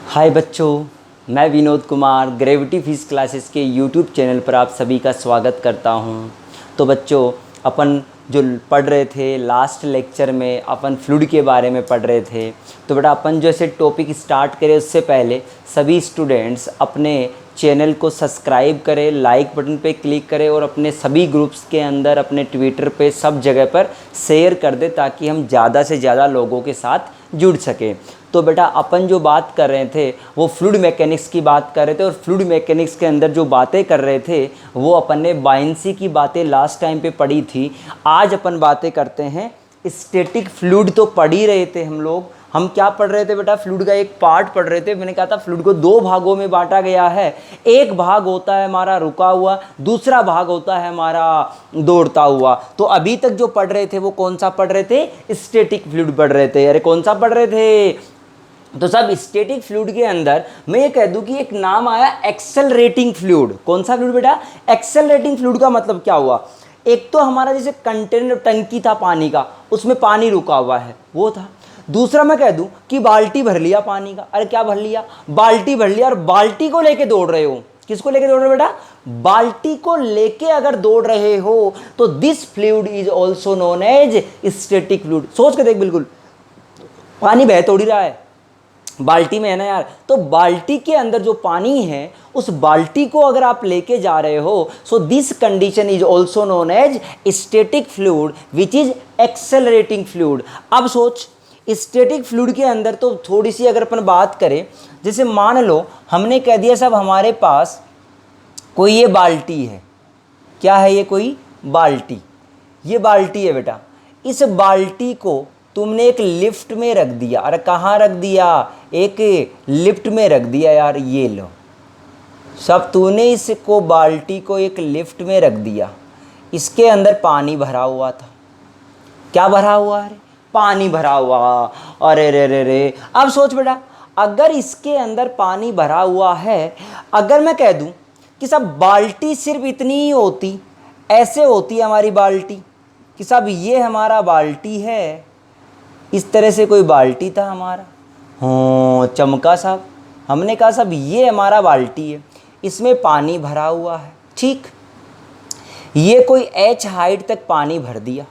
हाय बच्चों, मैं Vinod Kumar gravity physics classes के यूट्यूब चैनल पर आप सभी का स्वागत करता हूं। तो बच्चों, अपन जो पढ़ रहे थे लास्ट लेक्चर में अपन फ्लूइड के बारे में पढ़ रहे थे। तो बेटा अपन जो ऐसे टॉपिक स्टार्ट करें उससे पहले सभी स्टूडेंट्स अपने चैनल को सब्सक्राइब करें, लाइक बटन पे क्लिक करें और अपने सभी ग्रुप्स के अंदर, अपने ट्विटर पे, सब जगह पर शेयर कर दें ताकि हम ज़्यादा से ज़्यादा लोगों के साथ जुड़ सकें। तो बेटा अपन जो बात कर रहे थे वो फ्लूइड मैकेनिक्स की बात कर रहे थे और फ्लूइड मैकेनिक्स के अंदर जो बातें कर रहे थे वो अपन ने बायनेंसी की बातें लास्ट टाइम पे पढ़ी थी। आज अपन बातें करते हैं स्टैटिक फ्लूइड। तो पढ़ ही रहे थे हम लोग। हम क्या पढ़ रहे थे बेटा? फ्लूइड का एक पार्ट पढ़ रहे थे। मैंने कहा था फ्लूइड को दो भागों में बांटा गया है। एक भाग होता है हमारा रुका हुआ, दूसरा भाग होता है हमारा दौड़ता हुआ। तो अभी तक जो पढ़ रहे थे वो कौन सा पढ़ रहे थे? स्टैटिक फ्लूइड पढ़ रहे थे। अरे कौन सा पढ़ रहे थे? तो सब स्टैटिक फ्लूइड के अंदर मैं ये कह दूं कि एक नाम आया एक्सेलरेटिंग फ्लूइड। कौन सा फ्लूइड बेटा? एक्सेलरेटिंग फ्लूइड का मतलब क्या हुआ? एक तो हमारा जैसे कंटेनर टंकी था पानी का, उसमें पानी रुका हुआ है, वो था। दूसरा मैं कह दूं कि बाल्टी भर लिया पानी का। अरे क्या भर लिया? बाल्टी भर लिया और बाल्टी को लेके दौड़ रहे हो। किसको लेके दौड़ रहे हो बेटा? बाल्टी को लेके अगर दौड़ रहे हो तो this fluid is also known as static fluid. सोच के देख, बिल्कुल पानी बह तोड़ ही रहा है, बाल्टी में है ना यार। तो बाल्टी के अंदर जो पानी है उस बाल्टी को अगर आप लेके जा रहे हो, so this condition is also known as static fluid which is accelerating fluid. अब सोच, स्टैटिक फ्लूइड के अंदर तो थोड़ी सी अगर अपन बात करें, जैसे मान लो हमने कह दिया सब हमारे पास कोई ये बाल्टी है। क्या है ये? कोई बाल्टी। ये बाल्टी है बेटा। इस बाल्टी को तुमने एक लिफ्ट में रख दिया। अरे कहाँ रख दिया? एक लिफ्ट में रख दिया यार। ये लो, सब तूने इसको बाल्टी को एक लिफ्ट में रख दिया। इसके अंदर पानी भरा हुआ था। क्या भरा हुआ है? पानी भरा हुआ। अरे रे रे रे, अब सोच बेटा, अगर इसके अंदर पानी भरा हुआ है, अगर मैं कह दूं कि सब बाल्टी सिर्फ इतनी ही होती, ऐसे होती हमारी बाल्टी कि सब ये हमारा बाल्टी है, इस तरह से कोई बाल्टी था हमारा, हाँ चमका साहब। हमने कहा साहब ये हमारा बाल्टी है, इसमें पानी भरा हुआ है, ठीक। ये कोई h हाइट तक पानी भर दिया।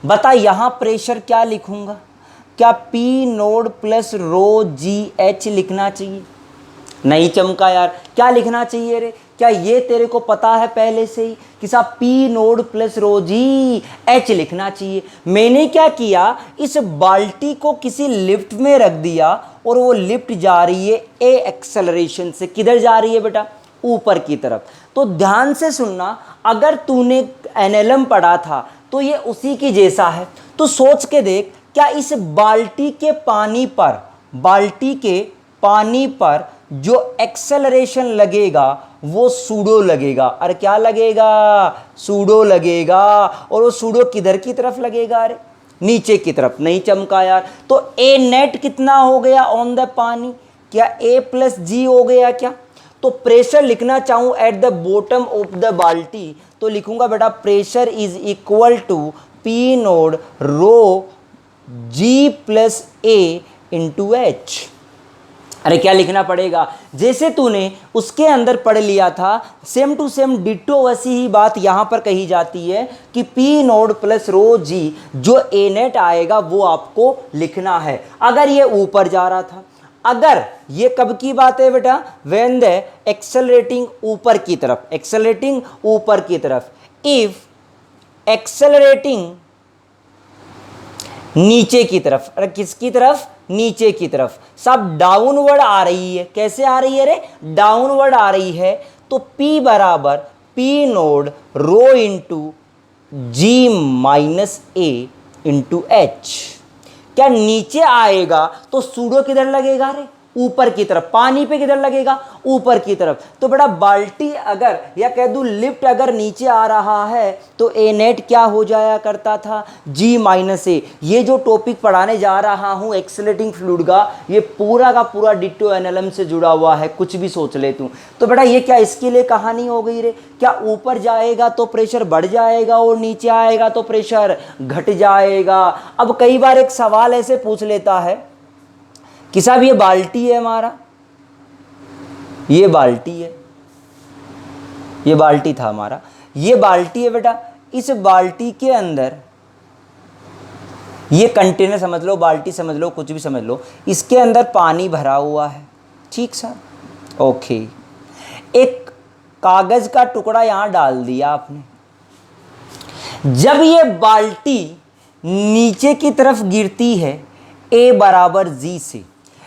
बता यहाँ प्रेशर क्या लिखूंगा? क्या P नोड प्लस रो जी एच लिखना चाहिए? नहीं चमका यार, क्या लिखना चाहिए रे? क्या ये तेरे को पता है पहले से ही कि साहब P नोड प्लस रो जी एच लिखना चाहिए? मैंने क्या किया, इस बाल्टी को किसी लिफ्ट में रख दिया और वो लिफ्ट जा रही है ए एक्सेलरेशन से। किधर जा रही है बेटा? ऊपर की तरफ। तो ध्यान से सुनना, अगर तूने एनएलएम पढ़ा था तो ये उसी की जैसा है। तो सोच के देख, क्या इस बाल्टी के पानी पर, बाल्टी के पानी पर जो एक्सेलरेशन लगेगा वो सूडो लगेगा। अरे क्या लगेगा? सूडो लगेगा। और वो सूडो किधर की तरफ लगेगा? अरे नीचे की तरफ। नहीं चमका यार। तो ए नेट कितना हो गया ऑन द पानी? क्या ए प्लस जी हो गया क्या? तो प्रेशर लिखना चाहूं at the bottom of the बाल्टी तो लिखूंगा बेटा pressure is equal to P naught rho g plus a into h. अरे क्या लिखना पड़ेगा? जैसे तूने उसके अंदर पढ़ लिया था, सेम टू सेम डिट्टो वैसी ही बात यहां पर कही जाती है कि पी नोड प्लस रो जी, जो ए नेट आएगा वो आपको लिखना है। अगर ये ऊपर जा रहा था, अगर ये कब की बात है बेटा? व्हेन द एक्सेलरेटिंग ऊपर की तरफ, एक्सेलरेटिंग ऊपर की तरफ। इफ एक्सेलरेटिंग नीचे की तरफ, अरे किसकी तरफ? नीचे की तरफ। सब डाउनवर्ड आ रही है। कैसे आ रही है रे? डाउनवर्ड आ रही है। तो P बराबर P नोड रो इंटू जी माइनस ए इंटू एच। क्या नीचे आएगा तो सूडो किधर लगेगा रे? ऊपर की तरफ। पानी पे किधर लगेगा? ऊपर की तरफ। तो बेटा बाल्टी अगर, या कह दूं लिफ्ट अगर नीचे आ रहा है तो ए नेट क्या हो जाया करता था? जी माइनस ए। ये जो टॉपिक पढ़ाने जा रहा हूं एक्सेलरेटिंग फ्लूइड का, ये पूरा का पूरा डिट्टो एनएलएम से जुड़ा हुआ है, कुछ भी सोच ले तू। तो बेटा ये क्या इसके लिए कहानी हो गई रे? क्या ऊपर जाएगा तो प्रेशर बढ़ जाएगा और नीचे आएगा तो प्रेशर घट जाएगा? अब कई बार एक सवाल ऐसे पूछ लेता है कि साहब ये बाल्टी है हमारा, ये बाल्टी है, ये बाल्टी था हमारा, ये बाल्टी है बेटा। इस बाल्टी के अंदर ये कंटेनर समझ लो, बाल्टी समझ लो, कुछ भी समझ लो, इसके अंदर पानी भरा हुआ है। ठीक सर, ओके। एक कागज का टुकड़ा यहां डाल दिया आपने। जब ये बाल्टी नीचे की तरफ गिरती है A बराबर G से,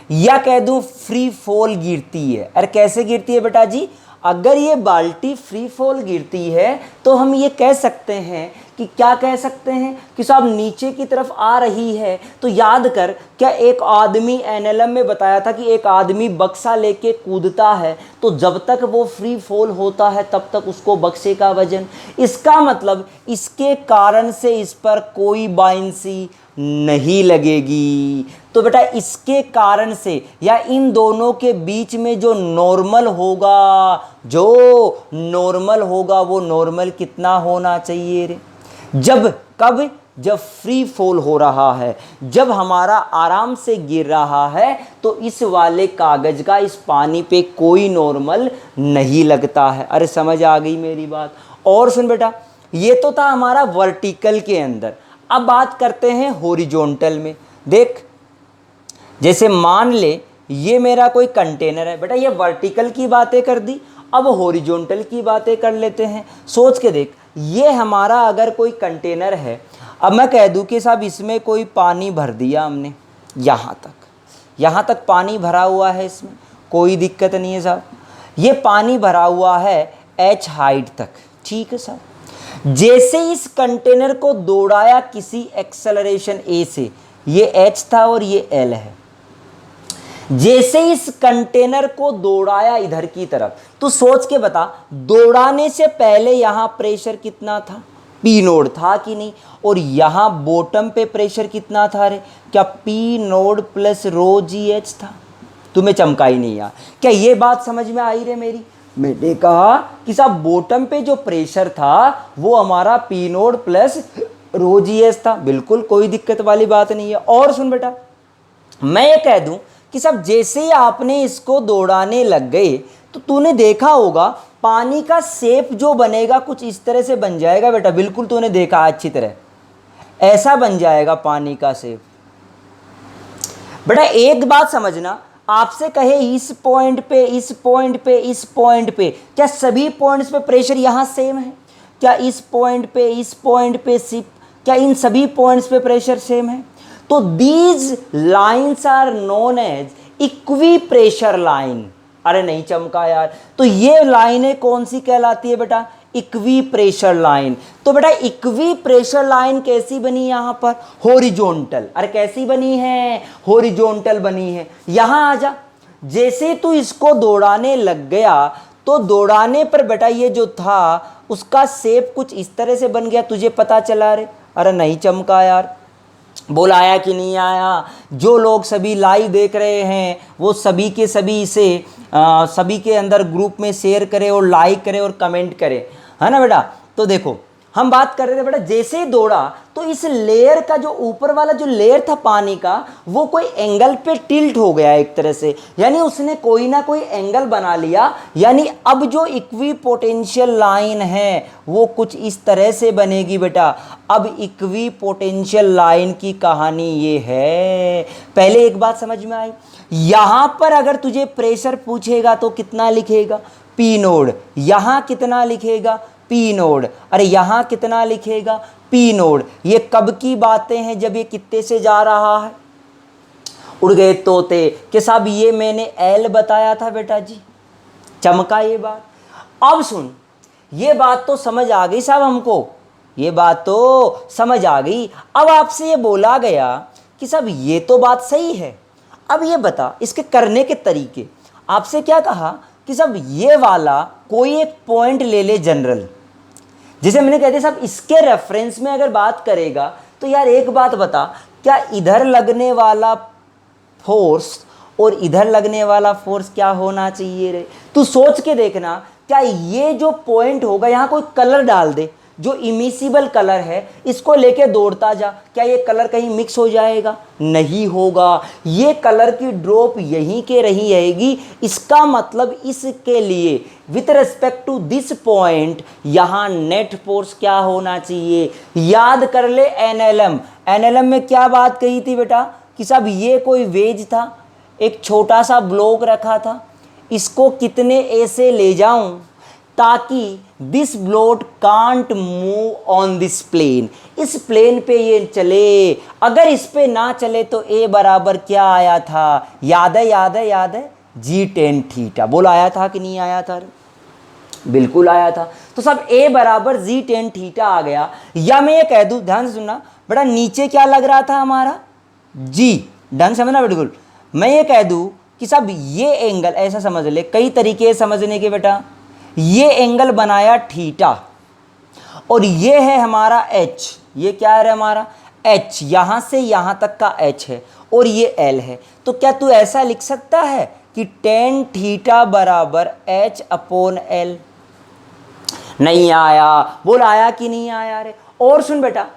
या कह दूं फ्री फॉल गिरती है। अरे कैसे गिरती है बेटा जी? अगर ये बाल्टी फ्री फॉल गिरती है तो हम ये कह सकते हैं कि क्या कह सकते हैं कि साहब नीचे की तरफ आ रही है। तो याद कर, क्या एक आदमी एनएलएम में बताया था कि एक आदमी बक्सा लेके कूदता है तो जब तक वो फ्री फॉल होता है तब तक उसको बक्से का वजन, इसका मतलब इसके कारण से इस पर कोई बाइंसी नहीं लगेगी। तो बेटा इसके कारण से या इन दोनों के बीच में जो नॉर्मल होगा, जो नॉर्मल होगा वो नॉर्मल कितना होना चाहिए रे? जब कब? जब फ्री फॉल हो रहा है, जब हमारा आराम से गिर रहा है तो इस वाले कागज का इस पानी पे कोई नॉर्मल नहीं लगता है। अरे समझ आ गई मेरी बात? और सुन बेटा, ये तो था हमारा वर्टिकल के अंदर। अब बात करते हैं हॉरिजॉन्टल में। देख, जैसे मान ले ये मेरा कोई कंटेनर है बेटा, ये वर्टिकल की बातें कर दी, अब हॉरिजॉन्टल की बातें कर लेते हैं। सोच के देख, ये हमारा अगर कोई कंटेनर है, अब मैं कह दूं कि साहब इसमें कोई पानी भर दिया हमने, यहाँ तक पानी भरा हुआ है, इसमें कोई दिक्कत नहीं है साहब। ये पानी भरा हुआ है H हाइट तक, ठीक है साहब। जैसे इस कंटेनर को दौड़ाया किसी एक्सेलरेशन A से, ये H था और ये L है, जैसे इस कंटेनर को दौड़ाया इधर की तरफ, तो सोच के बता, दौड़ाने से पहले यहां प्रेशर कितना था? P नोड था कि नहीं? और यहां बॉटम पे प्रेशर कितना था रे? क्या P नोड प्लस रो जी एच था? तुम्हें चमका ही नहीं यार। क्या ये बात समझ में आई रे मेरी? मैंने कहा कि साहब बॉटम पे जो प्रेशर था वो हमारा P नोड प्लस रो जी एच था, बिल्कुल कोई दिक्कत वाली बात नहीं है। और सुन बेटा, मैं ये कह दूं कि साहब जैसे ही आपने इसको दौड़ाने लग गए तो तूने देखा होगा पानी का शेप जो बनेगा कुछ इस तरह से बन जाएगा बेटा, बिल्कुल तूने देखा अच्छी तरह, ऐसा बन जाएगा पानी का शेप। बेटा एक बात समझना, आपसे कहे इस पॉइंट पे, इस पॉइंट पे, इस पॉइंट पे, क्या सभी पॉइंट्स पे प्रेशर यहां सेम है? क्या इस पॉइंट पे, इस पॉइंट पे, क्या इन सभी पॉइंट्स पे प्रेशर सेम है? तो these lines are known as equipressure line. अरे नहीं चमका यार। तो ये लाइनें कौन सी कहलाती है बेटा? Equi pressure line. तो बेटा इक्वी प्रेशर लाइन कैसी बनी यहां पर? हॉरिजॉन्टल। अरे कैसी बनी है? हॉरिजॉन्टल बनी है। यहां आ जा, जैसे तू इसको दौड़ाने लग गया तो दौड़ाने पर बेटा ये जो था उसका शेप कुछ इस तरह से बन गया, तुझे पता चला रे? अरे नहीं चमका यार। बोल आया कि नहीं आया? जो लोग सभी लाइव देख रहे हैं वो सभी के सभी इसे सभी के अंदर ग्रुप में शेयर करें और लाइक करें और कमेंट करें, है ना बेटा? तो देखो हम बात कर रहे थे बेटा, जैसे ही दौड़ा तो इस लेयर का जो ऊपर वाला जो लेयर था पानी का वो कोई एंगल पे टिल्ट हो गया एक तरह से, यानी उसने कोई ना कोई एंगल बना लिया। यानी अब जो इक्वी पोटेंशियल लाइन है वो कुछ इस तरह से बनेगी बेटा। अब इक्वी पोटेंशियल लाइन की कहानी ये है। पहले एक बात समझ में आई, यहां पर अगर तुझे प्रेशर पूछेगा तो कितना लिखेगा? P node. यहां कितना लिखेगा? P node. अरे यहां कितना लिखेगा? P node. ये कब की बातें हैं? जब ये कितने से जा रहा है? उड़ गए तोते कि साहब ये मैंने L बताया था बेटा जी। चमका ये बात? अब सुन, ये बात तो समझ आ गई साहब हमको, ये बात तो समझ आ गई। अब आपसे ये बोला गया कि साहब ये तो बात सही है, अब ये बता इसके करने के तरीके। आपसे क्या कहा कि साहब ये वाला कोई एक पॉइंट ले ले जनरल, जैसे मैंने कहते साहब इसके रेफरेंस में अगर बात करेगा तो यार एक बात बता, क्या इधर लगने वाला फोर्स और इधर लगने वाला फोर्स क्या होना चाहिए रे? तू सोच के देखना, क्या ये जो पॉइंट होगा, यहां कोई कलर डाल दे, जो इमिसिबल कलर है इसको लेके दौड़ता जा, क्या ये कलर कहीं मिक्स हो जाएगा? नहीं होगा, ये कलर की ड्रॉप यहीं के रही रहेगी। इसका मतलब इसके लिए with respect to this point यहाँ नेट फोर्स क्या होना चाहिए? याद कर ले एनएलएम। एनएलएम में क्या बात कही थी बेटा कि साहब ये कोई वेज था, एक छोटा सा ब्लॉक रखा था, इसको कितने ऐसे ले जाऊं ताकि this block can't move on this plane, इस प्लेन पे ये चले। अगर इस पे ना चले तो ए बराबर क्या आया था? याद है याद है याद है? जी टेन थीटा। बोल आया था कि नहीं आया था? बिल्कुल आया था। तो सब ए बराबर जी टेन थीटा आ गया। या मैं ये कह दूं, ध्यान से सुनना बेटा, नीचे क्या लग रहा था हमारा? जी। ढंग समझना बिल्कुल। मैं ये कह दूं कि साहब ये एंगल, ऐसा समझ ले, कई तरीके समझने के बेटा, ये एंगल बनाया थीटा और ये है हमारा एच। ये क्या है हमारा? एच, यहां से यहां तक का एच है और ये एल है। तो क्या तू ऐसा लिख सकता है कि टेन थीटा बराबर एच अपॉन एल? नहीं आया। बोल आया कि नहीं आया रे? और सुन बेटा,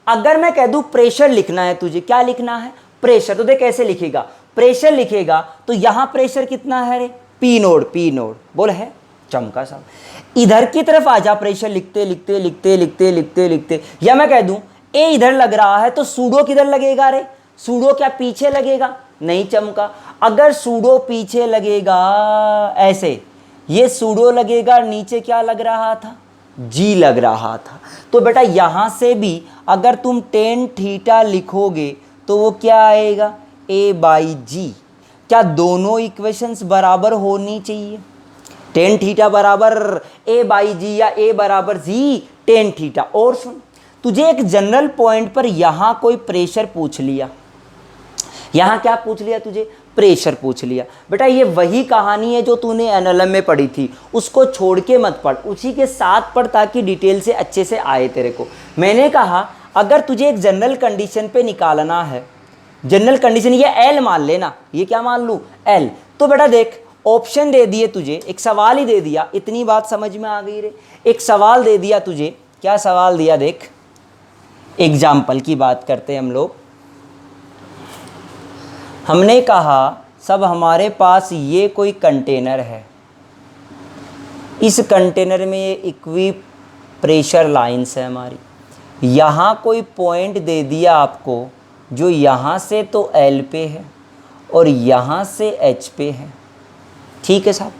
अगर मैं कह दूं प्रेशर लिखना है तुझे, क्या लिखना है? प्रेशर। तो देख कैसे लिखेगा? प्रेशर लिखेगा तो यहां प्रेशर कितना है रे? P nought. पी नोड बोल है चमका साहब। इधर की तरफ आ जा, प्रेशर लिखते लिखते लिखते लिखते लिखते लिखते। या मैं कह दूं ए इधर लग रहा है तो सूडो किधर लगेगा रे? सूडो क्या पीछे लगेगा? नहीं चमका। अगर सूडो पीछे लगेगा ऐसे, ये सूडो लगेगा, नीचे क्या लग रहा था? जी लग रहा था। तो बेटा यहां से भी अगर तुम टेन थीटा लिखोगे तो वो क्या आएगा? ए बाई जी। क्या दोनों इक्वेशंस बराबर होनी चाहिए? टेन थीटा बराबर ए बाई जी या ए बराबर जी टेन थीटा। और सुन, तुझे एक जनरल पॉइंट पर यहां कोई प्रेशर पूछ लिया, यहां क्या पूछ लिया तुझे? प्रेशर पूछ लिया। बेटा ये वही कहानी है जो तूने एनएलएम में पढ़ी थी, उसको छोड़ के मत पढ़, उसी के साथ पढ़ ताकि डिटेल से अच्छे से आए तेरे को। मैंने कहा अगर तुझे एक जनरल कंडीशन पे निकालना है, जनरल कंडीशन ये एल मान लेना, ये क्या मान लूँ? एल। तो बेटा देख ऑप्शन दे दिए तुझे, एक सवाल ही दे दिया, इतनी बात समझ में आ गई रे? एक सवाल दे दिया तुझे, क्या सवाल दिया देख, एग्जाम्पल की बात करते हैं हम लोग। हमने कहा सब हमारे पास ये कोई कंटेनर है, इस कंटेनर में ये इक्वी प्रेशर लाइंस है हमारी, यहाँ कोई पॉइंट दे दिया आपको जो यहाँ से तो एल पे है और यहाँ से एच पे है। ठीक है साहब,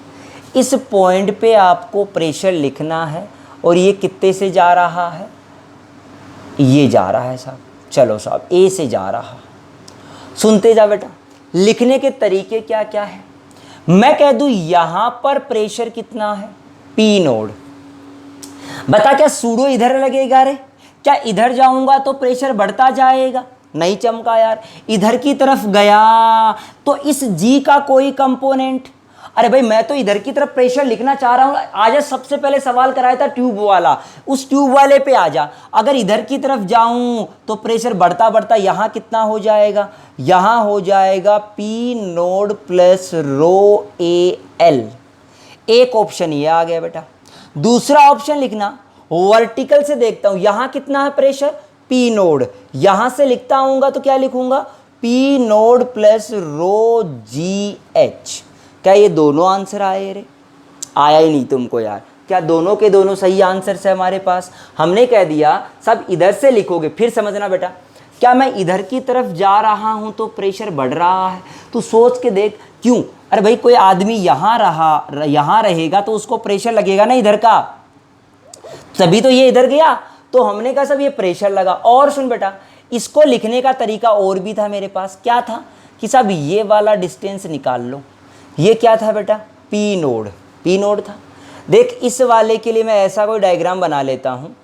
इस पॉइंट पे आपको प्रेशर लिखना है और ये कितने से जा रहा है? ये जा रहा है साहब। चलो साहब ए से जा रहा, सुनते जा बेटा। लिखने के तरीके क्या क्या है? मैं कह दूं यहां पर प्रेशर कितना है? P nought. बता क्या सूडो इधर लगेगा रे? क्या इधर जाऊंगा तो प्रेशर बढ़ता जाएगा? नहीं चमका यार। इधर की तरफ गया तो इस जी का कोई कंपोनेंट, अरे भाई मैं तो इधर की तरफ प्रेशर लिखना चाह रहा हूं। आजा, सबसे पहले सवाल कराया था ट्यूब वाला, उस ट्यूब वाले पे आजा। अगर इधर की तरफ जाऊं तो प्रेशर बढ़ता बढ़ता यहां कितना हो जाएगा? यहां हो जाएगा P nought plus rho a L. एक ऑप्शन ये आ गया बेटा। दूसरा ऑप्शन लिखना, वर्टिकल से देखता हूं यहां कितना है प्रेशर? P nought. यहां से लिखता हूंगा तो क्या लिखूंगा? पी नोड प्लस रो जी एच। क्या ये दोनों आंसर आए रे? आया ही नहीं तुमको यार। क्या दोनों के दोनों सही आंसर है हमारे पास? हमने कह दिया सब इधर से लिखोगे। फिर समझना बेटा, क्या मैं इधर की तरफ जा रहा हूं तो प्रेशर बढ़ रहा है? तू सोच के देख क्यों। अरे भाई कोई आदमी यहां रहेगा तो उसको प्रेशर लगेगा ना इधर का, तभी तो ये इधर गया। तो हमने कहा सब ये प्रेशर लगा। और सुन बेटा, इसको लिखने का तरीका और भी था मेरे पास। क्या था कि सब ये वाला डिस्टेंस निकाल लो। ये क्या था बेटा? P nought. पी नोड था। देख इस वाले के लिए मैं ऐसा कोई डायग्राम बना लेता हूँ।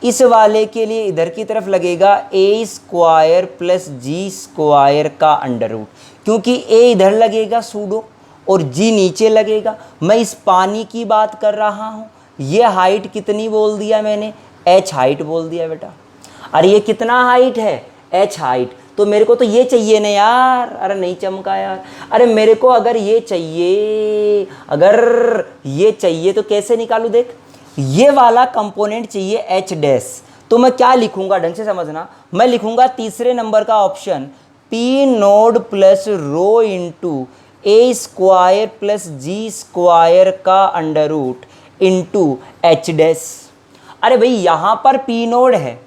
इस वाले के लिए इधर की तरफ लगेगा ए स्क्वायर प्लस जी स्क्वायर का अंडर रूट, क्योंकि ए इधर लगेगा सूडो और जी नीचे लगेगा। मैं इस पानी की बात कर रहा हूँ। ये हाइट कितनी बोल दिया मैंने? एच हाइट बोल दिया बेटा। अरे ये कितना हाइट है? H height. तो मेरे को तो ये चाहिए ना यार। अरे नहीं चमका यार। अरे मेरे को अगर ये चाहिए तो कैसे निकालूं? देख ये वाला कंपोनेंट चाहिए एच डैश, तो मैं क्या लिखूंगा ढंग से समझना, मैं लिखूंगा तीसरे नंबर का option P node plus rho into A square plus G square का under root into H dash. अरे भाई यहाँ पर पी नोड है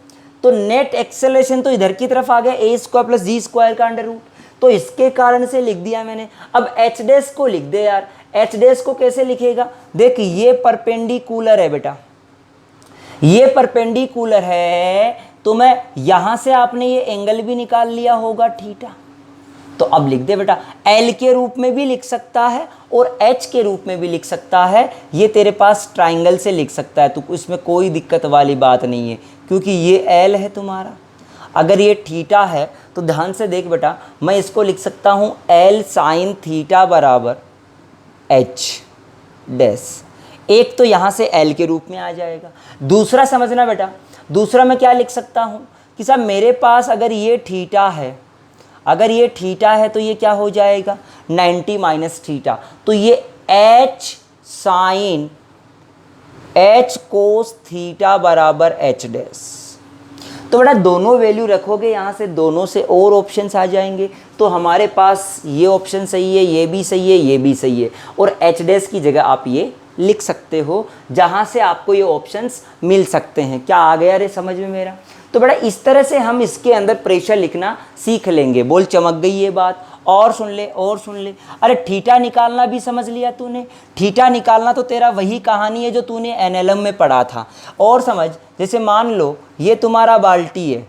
तो नेट एक्सेलरेशन तो इधर की तरफ आ गया ए स्क्वायर प्लस जी स्क्वायर का अंडर रूट, तो इसके कारण से लिख दिया मैंने। अब एच डैश को लिख दे यार, एच डैश को कैसे लिखेगा, देख ये परपेंडिकुलर है बेटा, ये परपेंडिकुलर है, तो मैं यहां से आपने ये एंगल भी निकाल लिया होगा थीटा, तो अब लिख दे बेटा एल के रूप में भी लिख सकता है और एच के रूप में भी लिख सकता है, ये तेरे पास ट्राइंगल से लिख सकता है, तो इसमें कोई दिक्कत वाली बात नहीं है क्योंकि ये एल है तुम्हारा। अगर ये थीटा है तो ध्यान से देख बेटा, मैं इसको लिख सकता हूँ एल साइन थीटा बराबर एच डैश, एक तो यहाँ से एल के रूप में आ जाएगा। दूसरा समझना बेटा, दूसरा मैं क्या लिख सकता हूँ कि साहब मेरे पास अगर ये थीटा है, अगर ये थीटा है तो ये क्या हो जाएगा 90 माइनस थीटा, तो ये h sine h cos theta बराबर एच डैश। तो बेटा दोनों वैल्यू रखोगे यहाँ से, दोनों से और ऑप्शंस आ जाएंगे, तो हमारे पास ये ऑप्शन सही है, ये भी सही है, ये भी सही है, और एच डैश की जगह आप ये लिख सकते हो जहाँ से आपको ये ऑप्शंस मिल सकते हैं। क्या आ गया रे समझ में मेरा? तो बेटा इस तरह से हम इसके अंदर प्रेशर लिखना सीख लेंगे। बोल चमक गई ये बात? और सुन ले, और सुन ले। अरे थीटा निकालना भी समझ लिया तूने, थीटा निकालना तो तेरा वही कहानी है जो तूने एनएलएम में पढ़ा था। और समझ, जैसे मान लो ये तुम्हारा बाल्टी है,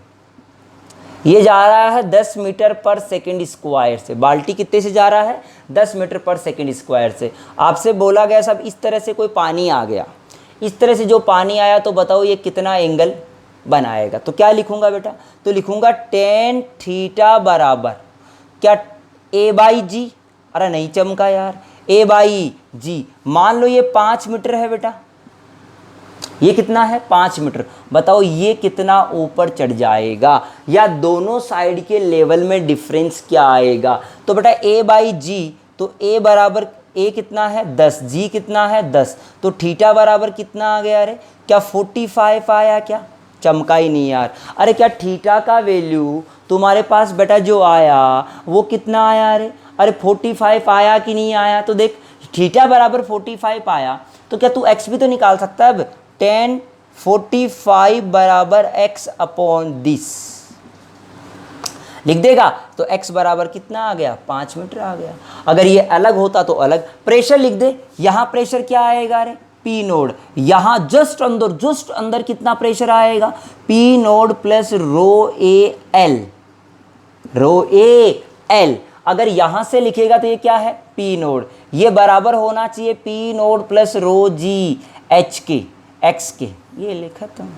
ये जा रहा है 10 मीटर पर सेकंड स्क्वायर से, बाल्टी कितने से जा रहा है 10 मीटर पर सेकंड स्क्वायर से। आपसे बोला गया सब इस तरह से कोई पानी आ गया, इस तरह से जो पानी आया तो बताओ ये कितना एंगल बनाएगा। तो क्या लिखूंगा बेटा, तो लिखूंगा टेन थीटा बराबर क्या ए बाई जी, अरे नहीं चमका यार, ए बाई जी। मान लो ये 5 मीटर है बेटा, ये कितना है 5 मीटर, बताओ ये कितना ऊपर चढ़ जाएगा, या दोनों साइड के लेवल में डिफरेंस क्या आएगा। तो बेटा ए बाई जी, तो ए बराबर ए कितना है 10, जी कितना है 10, तो थीटा बराबर कितना आ गया? अरे क्या 45 आया? क्या चमका ही नहीं यार। अरे क्या थीटा का वैल्यू तुम्हारे पास बेटा जो आया वो कितना आया? अरे 45 आया कि नहीं आया? तो देख थीटा बराबर 45 आया, तो क्या तू x भी तो निकाल सकता है। अब 10 45 बराबर x अपॉन दिस लिख देगा, तो x बराबर कितना आ गया 5 मीटर आ गया। अगर ये अलग होता तो अलग। प्रेशर लिख दे, यहाँ प्रेशर क्या आएगा? अरे पी नोड, यहाँ जस्ट अंदर कितना प्रेशर आएगा? P node plus rho a l, rho a l. अगर यहां से लिखेगा तो ये क्या है पी नोड, ये बराबर होना चाहिए पी नोड प्लस रो जी एच के एक्स के, ये लिखा था।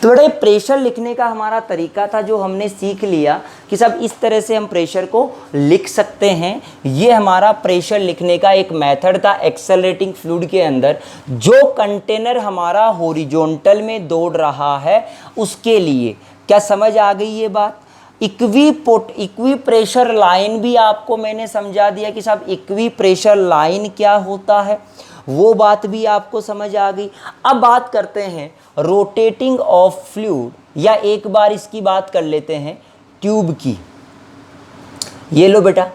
तो बेटा ये प्रेशर लिखने का हमारा तरीका था जो हमने सीख लिया कि सब इस तरह से हम प्रेशर को लिख सकते हैं। ये हमारा प्रेशर लिखने का एक मेथड था एक्सेलरेटिंग फ्लूइड के अंदर। जो कंटेनर हमारा हॉरिजॉन्टल में दौड़ रहा है उसके लिए, क्या समझ आ गई ये बात? इक्वी प्रेशर लाइन भी आपको मैंने समझा दिया कि साहब इक्वी प्रेशर लाइन क्या होता है, वो बात भी आपको समझ आ गई। अब बात करते हैं रोटेटिंग ऑफ फ्लूइड, या एक बार इसकी बात कर लेते हैं ट्यूब की। ये लो बेटा,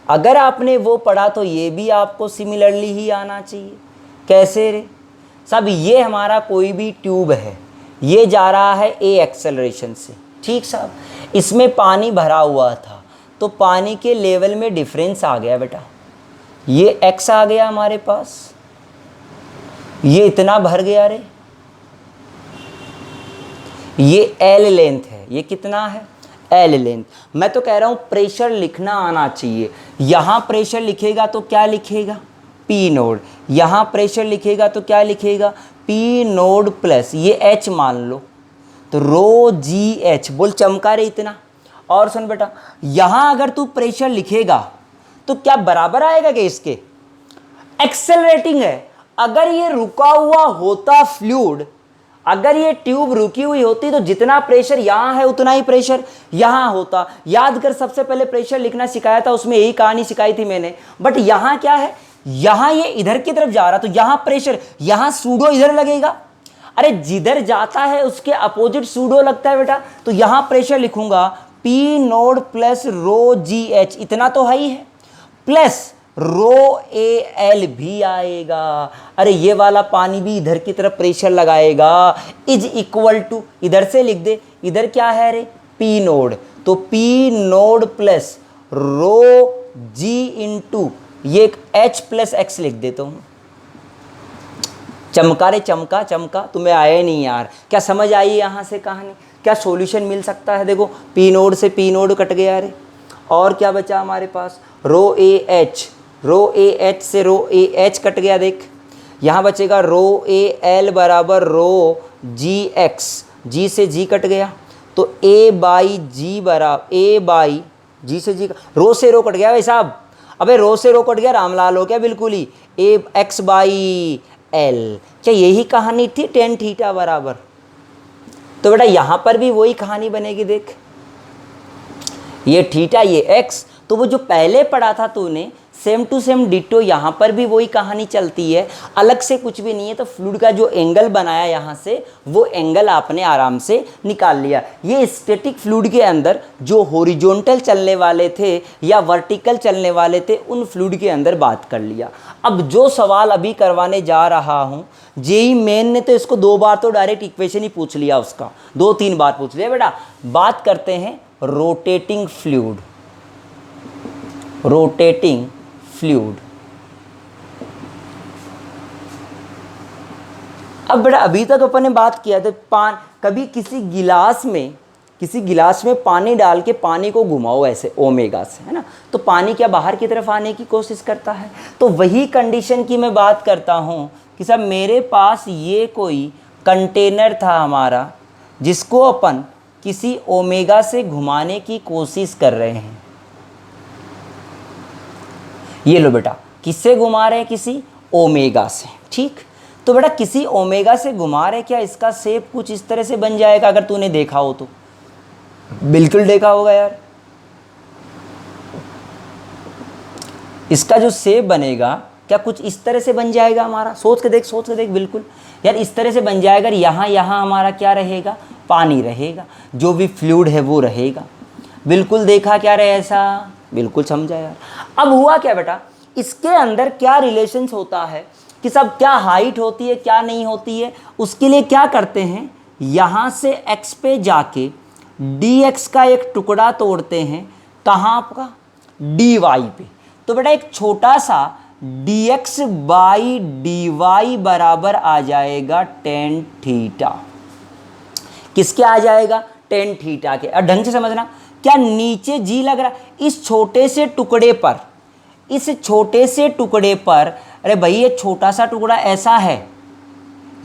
अगर आपने वो पढ़ा तो ये भी आपको सिमिलरली ही आना चाहिए। कैसे रे साहब? ये हमारा कोई भी ट्यूब है, ये जा रहा है ए एक्सेलरेशन से, ठीक साहब। इसमें पानी भरा हुआ था तो पानी के लेवल में डिफरेंस आ गया बेटा, ये x आ गया हमारे पास, ये इतना भर गया रे, ये L लेंथ है, ये कितना है L लेंथ। मैं तो कह रहा हूं प्रेशर लिखना आना चाहिए। यहां प्रेशर लिखेगा तो क्या लिखेगा P नोड, यहां प्रेशर लिखेगा तो क्या लिखेगा P नोड प्लस ये H मान लो तो रो जी एच। बोल चमका रे इतना। और सुन बेटा, यहां अगर तू प्रेशर लिखेगा तो क्या बराबर आएगा कि इसके एक्सेलरेटिंग है। अगर ये रुका हुआ होता फ्लूइड, अगर ये ट्यूब रुकी हुई होती तो जितना प्रेशर यहां है उतना ही प्रेशर यहां होता। याद कर सबसे पहले प्रेशर लिखना सिखाया था, उसमें यही कहानी सिखाई थी मैंने। बट यहां क्या है यहां ये इधर की तरफ जा रहा, तो यहां प्रेशर, यहां सूडो इधर लगेगा। अरे जिधर जाता है उसके अपोजिट सूडो लगता है बेटा, तो यहां प्रेशर लिखूंगा पी नोड प्लस रो जी एच, इतना तो है ही है, प्लस रो ए एल भी आएगा। अरे ये वाला पानी भी इधर की तरफ प्रेशर लगाएगा, इज इक्वल टू, इधर से लिख दे, इधर क्या है रे, पी नोड, तो पी नोड प्लस रो जी इंटू ये एक एच प्लस एक्स लिख देता हूं। चमका रे चमका, चमका, तुम्हें आया नहीं यार, क्या समझ आई यहां से कहानी, क्या सॉल्यूशन मिल सकता है? देखो पी नोड से पी नोड कट गया रे, और क्या बचा हमारे पास, रो A H, row A H से रो ए एच कट गया, देख यहाँ बचेगा रो ए एल बराबर रो जी एक्स, जी से जी कट गया, तो ए बाई जी बराबर, ए बाई जी से जी, रो से रो कट गया भाई साहब, अबे रो से रो कट गया, रामलाल हो क्या बिल्कुल ही, ए एक्स बाई एल, क्या यही कहानी थी टेन थीटा बराबर? तो बेटा यहाँ पर भी वही कहानी बनेगी, देख ये थीटा ये एक्स, तो वो जो पहले पढ़ा था तूने सेम टू सेम डिटो यहाँ पर भी वही कहानी चलती है, अलग से कुछ भी नहीं है। तो फ्लूइड का जो एंगल बनाया यहाँ से, वो एंगल आपने आराम से निकाल लिया। ये स्टैटिक फ्लूइड के अंदर जो हॉरिजॉन्टल चलने वाले थे या वर्टिकल चलने वाले थे, उन फ्लूइड के अंदर बात कर लिया। अब जो सवाल अभी करवाने जा रहा हूँ, जेई मेन ने तो इसको 2 बार तो डायरेक्ट इक्वेशन ही पूछ लिया, उसका 2-3 बार पूछ लिया बेटा। बात करते हैं रोटेटिंग फ्लूइड, रोटेटिंग फ्लूइड। अब बेटा अभी तक अपन ने बात किया था कभी किसी गिलास में पानी डाल के पानी को घुमाओ ऐसे ओमेगा से, है ना, तो पानी क्या बाहर की तरफ आने की कोशिश करता है। तो वही कंडीशन की मैं बात करता हूं कि साहब मेरे पास ये कोई कंटेनर था हमारा, जिसको अपन किसी ओमेगा से घुमाने की कोशिश कर रहे हैं। ये लो बेटा, किससे घुमा रहे हैं, किसी ओमेगा से, ठीक। तो बेटा किसी ओमेगा से घुमा रहे, क्या इसका शेप कुछ इस तरह से बन जाएगा? अगर तूने देखा हो तो बिल्कुल देखा होगा यार, इसका जो शेप बनेगा क्या कुछ इस तरह से बन जाएगा हमारा? सोच के देख, सोच के देख, बिल्कुल यार इस तरह से बन जाएगा। यहाँ हमारा क्या रहेगा, पानी रहेगा, जो भी फ्लूइड है वो रहेगा। बिल्कुल देखा क्या रहे ऐसा, बिल्कुल समझा यार। अब हुआ क्या बेटा, इसके अंदर क्या रिलेशंस होता है कि सब क्या हाइट होती है क्या नहीं होती है, उसके लिए क्या करते हैं, यहाँ से x पे जाके dx का एक टुकड़ा तोड़ते हैं, कहाँ आपका, dy पे। तो बेटा एक छोटा सा dx बाई dy बराबर आ जाएगा tan थीटा। किसके आ जाएगा, tan थीटा के। और ढंग से समझना, क्या नीचे जी लग रहा, इस छोटे से टुकड़े पर, इस छोटे से टुकड़े पर, अरे भाई ये छोटा सा टुकड़ा ऐसा है,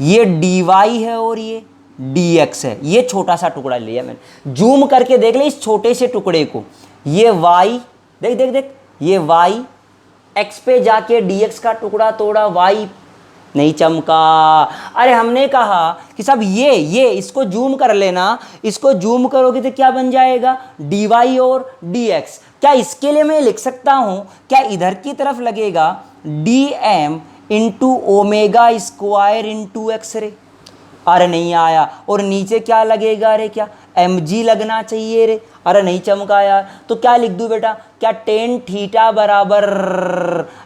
ये dy है और ये dx है, ये छोटा सा टुकड़ा लिया मैंने, जूम करके देख ले इस छोटे से टुकड़े को, ये y, देख देख देख, ये y, x पे जाके dx का टुकड़ा तोड़ा, y नहीं चमका। अरे हमने कहा कि सब ये इसको जूम कर लेना, इसको जूम करोगे तो क्या बन जाएगा, dy और dx। क्या इसके लिए मैं लिख सकता हूं, क्या इधर की तरफ लगेगा dm into omega square into X ray? अरे नहीं आया। और नीचे क्या लगेगा रे, क्या mg लगना चाहिए रे। अरे नहीं चमका यार। तो क्या लिख दूं बेटा, क्या tan थीटा बराबर,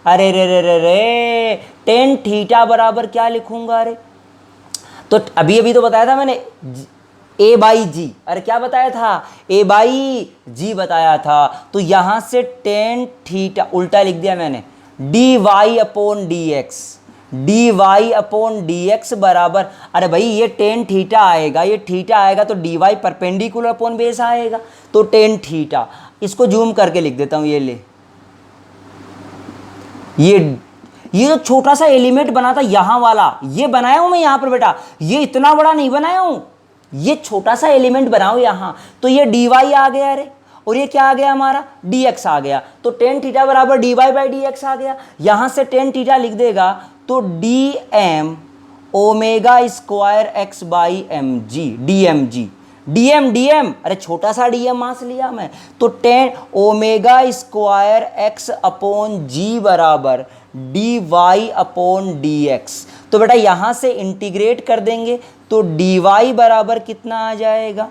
अरे रे रे रे रे, tan थीटा बराबर क्या लिखूंगा रे? तो अभी तो बताया था मैंने a बाई जी, अरे क्या बताया था, a बाई जी बताया था। तो यहां से tan थीटा उल्टा लिख दिया मैंने, dy upon dx, dy upon dx बराबर, अरे भाई ये tan थीटा आएगा, ये थीटा आएगा तो dy परपेंडिकुलर अपॉन बेस आएगा, तो tan थीटा। इसको जूम करके लिख देता हूं, ये ले, ये जो छोटा सा एलिमेंट बना था यहाँ वाला, ये बनाया हूं मैं यहाँ पर बेटा, ये इतना बड़ा नहीं बनाया हूं, ये छोटा सा एलिमेंट बनाओ यहाँ। तो ये dy आ गया रे, और ये क्या आ गया हमारा, dx आ गया। तो tan थीटा बराबर dy बाई dx आ गया। यहां से tan थीटा लिख देगा तो dm omega square x by mg, dmg, DM DM, अरे छोटा सा डीएम मास लिया मैं, तो 10 omega square x upon g बराबर d y upon d x. तो बेटा यहाँ से इंटीग्रेट कर देंगे तो डी वाई बराबर कितना आ जाएगा,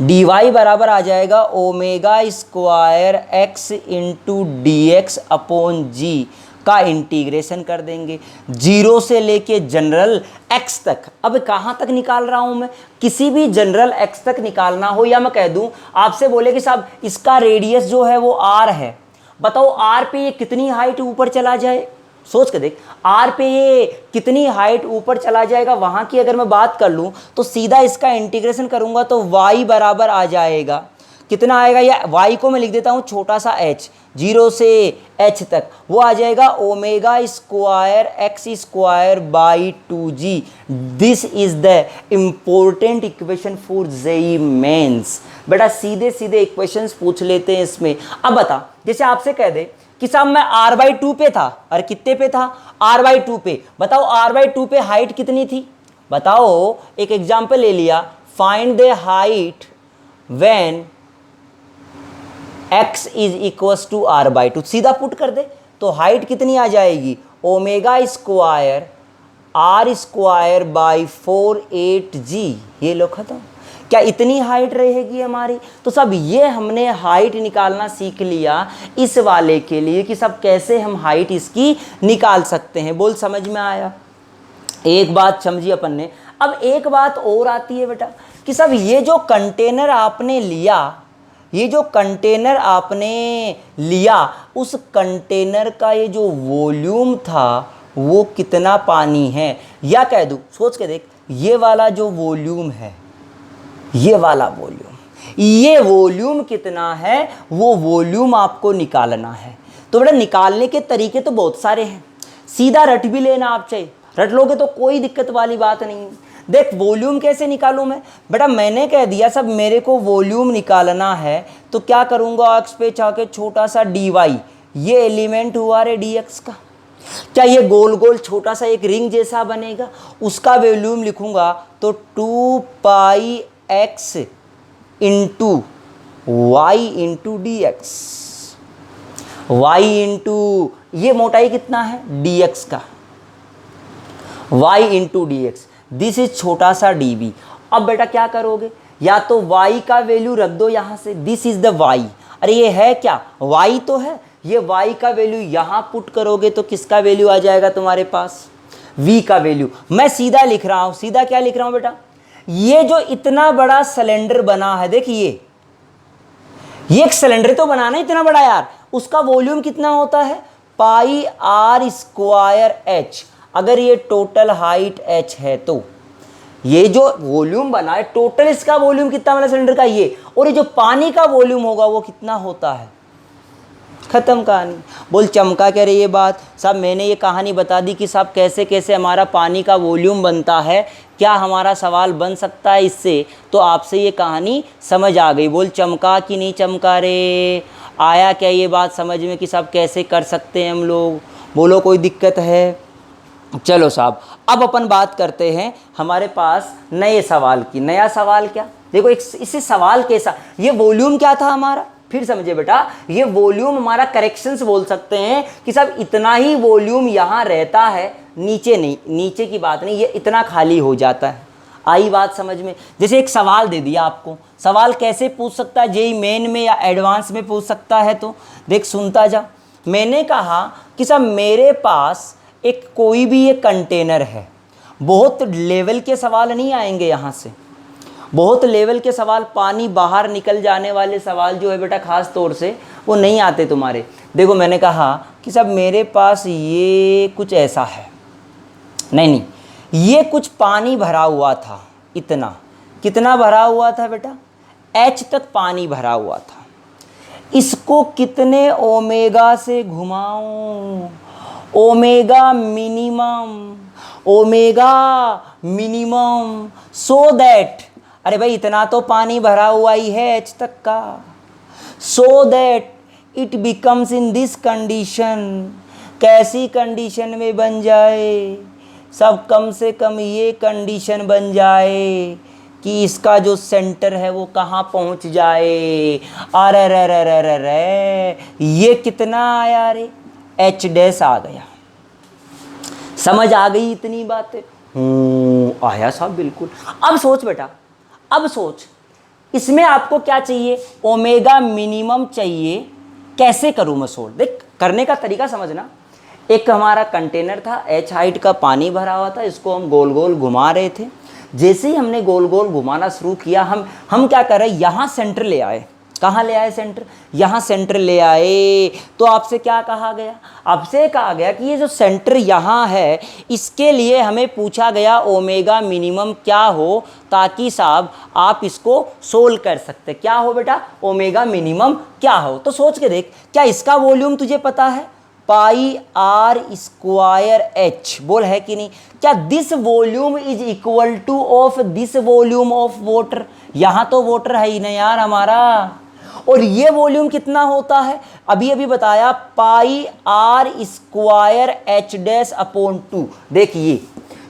डी वाई बराबर आ जाएगा omega square X into D X upon G का इंटीग्रेशन कर देंगे, जीरो से लेके जनरल एक्स तक। अब कहाँ तक निकाल रहा हूँ मैं, किसी भी जनरल एक्स तक निकालना हो, या मैं कह दूँ आपसे बोले कि साहब इसका रेडियस जो है वो आर है, बताओ आर पे ये कितनी हाइट ऊपर चला जाए, सोच के देख आर पे ये कितनी हाइट ऊपर चला जाएगा। वहाँ की अगर मैं बात कर लूँ तो सीधा इसका इंटीग्रेशन करूँगा तो y बराबर आ जाएगा, कितना आएगा, या y को मैं लिख देता हूँ छोटा सा h, जीरो से h तक, वो आ जाएगा omega square x square by 2g। This is the important equation for JEE Mains. बेटा सीधे सीधे इक्वेशंस पूछ लेते हैं इसमें। अब बता, जैसे आपसे कह दे कि साहब मैं r/2 पे था, अरे कितने पे था, r/2 पे, बताओ r/2 पे हाइट कितनी थी, बताओ एक एग्जाम्पल ले लिया, find the height when x is equals to r/2, सीधा पुट कर दे तो हाइट कितनी आ जाएगी, omega square r square by 4/8g। ये लो खत्म, क्या इतनी हाइट रहेगी हमारी। तो सब ये हमने हाइट निकालना सीख लिया इस वाले के लिए कि सब कैसे हम हाइट इसकी निकाल सकते हैं। बोल समझ में आया, एक बात समझी अपन ने। अब एक बात और आती है बेटा कि सब ये जो कंटेनर आपने लिया, ये जो कंटेनर आपने लिया, उस कंटेनर का ये जो वॉल्यूम था वो कितना पानी है, या कह दूँ सोच के देख, ये वाला जो वॉल्यूम है, ये वाला वॉल्यूम, ये वॉल्यूम कितना है, वो वॉल्यूम आपको निकालना है। तो बेटा निकालने के तरीके तो बहुत सारे हैं, सीधा रट भी लेना आप चाहिए, रट लोगे तो कोई दिक्कत वाली बात नहीं है। देख वॉल्यूम कैसे निकालूं मैं, बेटा मैंने कह दिया सब मेरे को वॉल्यूम निकालना है, तो क्या करूंगा, एक्स पे चाके छोटा सा डी वाई, ये एलिमेंट हुआ रे डी एक्स का, क्या ये गोल गोल छोटा सा एक रिंग जैसा बनेगा, उसका वॉल्यूम लिखूंगा तो 2 pi X into Y into D X, Y into ये मोटाई कितना है डी एक्स का, Y into D X, this is छोटा सा डी बी। अब बेटा क्या करोगे, या तो y का वैल्यू रख दो यहाँ से, दिस इज द y, अरे ये है क्या y तो है, ये y का वैल्यू यहाँ पुट करोगे तो किसका वैल्यू आ जाएगा तुम्हारे पास, v का वैल्यू। मैं सीधा लिख रहा हूँ, सीधा क्या लिख रहा हूँ बेटा, ये जो इतना बड़ा सिलेंडर बना है, देखिए ये एक सिलेंडर तो बनाना इतना बड़ा यार, उसका वॉल्यूम कितना होता है पाई r स्क्वायर h। अगर ये टोटल हाइट h है तो ये जो वॉल्यूम बना है टोटल, इसका वॉल्यूम कितना बना सिलेंडर का ये, और ये जो पानी का वॉल्यूम होगा वो कितना होता है, खत्म कहानी। बोल चमका कह रही ये बात, साहब मैंने ये कहानी बता दी कि साहब कैसे कैसे हमारा पानी का वॉल्यूम बनता है, क्या हमारा सवाल बन सकता है इससे, तो आपसे ये कहानी समझ आ गई। बोल चमका कि नहीं चमका रे, आया क्या ये बात समझ में कि साहब कैसे कर सकते हैं हम लोग, बोलो कोई दिक्कत है। चलो साहब अब अपन बात करते हैं हमारे पास नए सवाल की। नया सवाल क्या, देखो एक इसी सवाल के साथ, ये वॉल्यूम क्या था हमारा, फिर समझे बेटा, ये वॉल्यूम हमारा करेक्शंस बोल सकते हैं कि साहब इतना ही वॉल्यूम यहाँ रहता है, नीचे नहीं, नीचे की बात नहीं, ये इतना खाली हो जाता है। आई बात समझ में। जैसे एक सवाल दे दिया आपको, सवाल कैसे पूछ सकता है, जेईई मेन में या एडवांस में पूछ सकता है, तो देख सुनता जा। मैंने कहा कि साहब मेरे पास एक कोई भी एक कंटेनर है, बहुत लेवल के सवाल नहीं आएंगे यहाँ से, बहुत लेवल के सवाल, पानी बाहर निकल जाने वाले सवाल जो है बेटा ख़ास तौर से वो नहीं आते तुम्हारे। देखो मैंने कहा कि साहब मेरे पास ये कुछ ऐसा है, नहीं ये कुछ पानी भरा हुआ था, इतना, कितना भरा हुआ था बेटा, h तक पानी भरा हुआ था, इसको कितने ओमेगा से घुमाऊं, ओमेगा मिनिमम सो दैट, अरे भाई इतना तो पानी भरा हुआ ही है h तक का, so that it becomes in this condition, कैसी कंडीशन में बन जाए, सब कम से कम ये कंडीशन बन जाए कि इसका जो सेंटर है वो कहाँ पहुँच जाए। अरे रे रे रे रे रे, ये कितना आया रे, एच डैश आ गया। समझ आ गई इतनी बातें? आया साहब बिल्कुल। अब सोच बेटा, अब सोच, इसमें आपको क्या चाहिए, ओमेगा मिनिमम चाहिए। कैसे करूँ मैं सोल्व, देख करने का तरीका समझना। एक हमारा कंटेनर था, एच हाइट का पानी भरा हुआ था, इसको हम गोल गोल घुमा रहे थे। जैसे ही हमने गोल गोल घुमाना शुरू किया, हम क्या कर रहे हैं, यहाँ सेंटर ले आए। कहाँ ले आए सेंटर, यहाँ सेंटर ले आए। तो आपसे क्या कहा गया, आपसे कहा गया कि ये जो सेंटर यहाँ है, इसके लिए हमें पूछा गया ओमेगा मिनिमम क्या हो, ताकि साहब आप इसको सोल्व कर सकते। क्या हो बेटा, ओमेगा मिनिमम क्या हो। तो सोच के देख, क्या इसका वॉल्यूम तुझे पता है, पाई आर स्क्वायर एच, बोल है कि नहीं। क्या this volume is equal two of this volume of water. यहाँ तो वाटर है ही नहीं यार हमारा, और ये वॉल्यूम कितना होता है, अभी अभी बताया, pi R square H dash upon 2। देखिए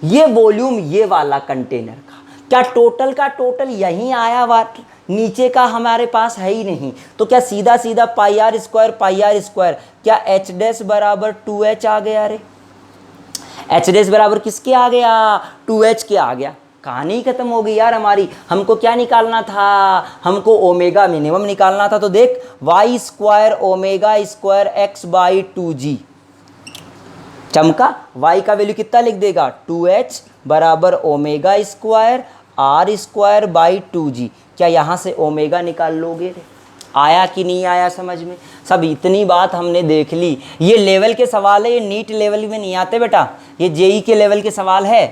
ये वॉल्यूम ये वाला कंटेनर का, क्या टोटल का टोटल यहीं आया वाटर, नीचे का हमारे पास है ही नहीं। तो क्या सीधा सीधा पाई आर स्क्वायर, क्या एच डैश बराबर 2h आ गया रे। एच डैश बराबर किसके आ गया, 2h के आ गया। कहानी खत्म हो गई यार हमारी। हमको क्या निकालना था, हमको ओमेगा मिनिमम निकालना था। तो देख, y square omega square x by 2g, चमका। y का वैल्यू कितना लिख देगा, 2h बराबर omega square r square by 2g। क्या यहाँ से ओमेगा निकाल लोगे रे, आया कि नहीं आया समझ में। सब इतनी बात हमने देख ली। ये लेवल के सवाल है, ये नीट लेवल में नहीं आते बेटा, ये जेई के लेवल के सवाल है।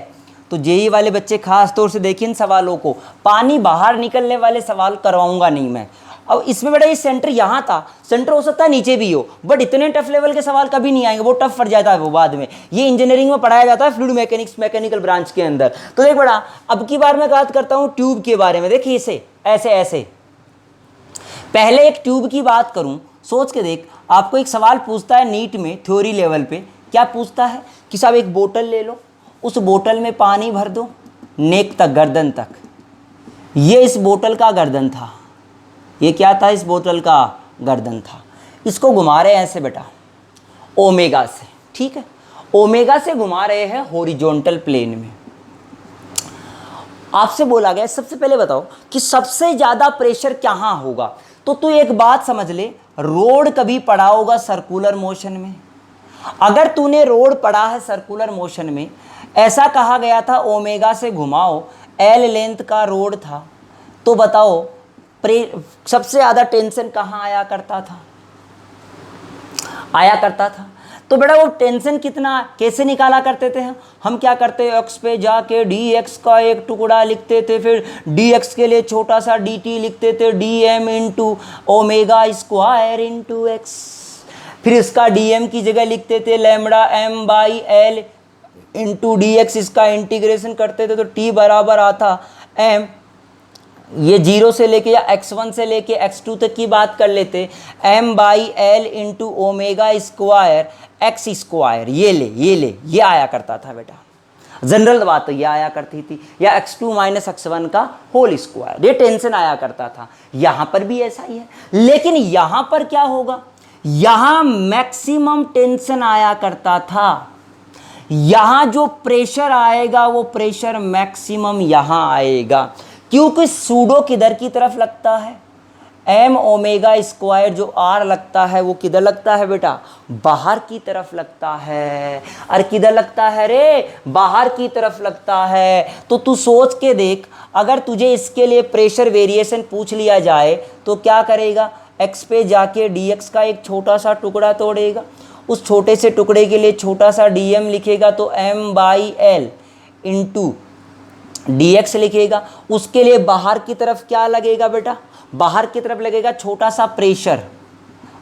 तो जेई वाले बच्चे खास तौर से देखिए इन सवालों को, पानी बाहर निकलने वाले सवाल करवाऊंगा नहीं मैं। अब इसमें बेटा ये सेंटर यहाँ था, सेंटर हो सकता है नीचे भी हो, बट इतने टफ लेवल के सवाल कभी नहीं आएंगे, वो टफ पड़ जाता है वो बाद में। ये इंजीनियरिंग में पढ़ाया जाता है फ्लूइड मैकेनिक्स मैकेनिकल ब्रांच के अंदर। तो देख बेटा, अब की बार मैं बात करता हूँ ट्यूब के बारे में। देखिए इसे ऐसे ऐसे, पहले एक ट्यूब की बात करूँ, सोच के देख। आपको एक सवाल पूछता है नीट में थ्योरी लेवल पे, क्या पूछता है कि साहब एक बोतल ले लो, उस बोतल में पानी भर दो नेक तक, गर्दन तक। ये इस बोतल का गर्दन था, ये क्या था, इस बोतल का गर्दन था। इसको घुमा रहे हैं ऐसे बेटा, ओमेगा से, ठीक है, ओमेगा से घुमा रहे हैं हॉरिजॉन्टल प्लेन में। आपसे बोला गया सबसे पहले बताओ कि सबसे ज़्यादा प्रेशर कहाँ होगा। तो तू एक बात समझ ले, रोड कभी पड़ा होगा सर्कुलर मोशन में। अगर तूने रोड पढ़ा है सर्कुलर मोशन में, ऐसा कहा गया था ओमेगा से घुमाओ, एल लेंथ का रोड था, तो बताओ सबसे ज़्यादा टेंशन कहाँ आया करता था। तो बेटा वो टेंशन कितना कैसे निकाला करते थे हम क्या करते, एक्स पे जाके डी एक्स का एक टुकड़ा लिखते थे, फिर डी एक्स के लिए छोटा सा डी टी लिखते थे, d m into omega square into x. फिर इसका डी एम की जगह लिखते थे lambda m by l into D x. इसका इंटीग्रेशन करते थे तो टी बराबर आता एम, ये 0 से लेके या x1 से लेके x2 तक की बात कर लेते, m by l into omega square x square. ये आया करता था बेटा, जनरल बात तो ये आया करती थी, या x2 माइनस x1 का होल स्क्वायर, ये टेंशन आया करता था। यहाँ पर भी ऐसा ही है, लेकिन यहाँ पर क्या होगा, यहाँ मैक्सिमम टेंशन आया करता था। यहाँ जो प्रेशर आएगा वो प्रेशर मैक्सिमम यहाँ आएगा, क्योंकि सूडो किधर की तरफ लगता है, एम ओमेगा स्क्वायर जो आर लगता है वो किधर लगता है बेटा, बाहर की तरफ लगता है। और किधर लगता है रे, बाहर की तरफ लगता है। तो तू सोच के देख, अगर तुझे इसके लिए प्रेशर वेरिएशन पूछ लिया जाए तो क्या करेगा, एक्स पे जाके डी एक्स का एक छोटा सा टुकड़ा तोड़ेगा, उस छोटे से टुकड़े के लिए छोटा सा डी एम लिखेगा, तो m by l into dx लिखेगा। उसके लिए बाहर की तरफ क्या लगेगा बेटा, बाहर की तरफ लगेगा छोटा सा प्रेशर,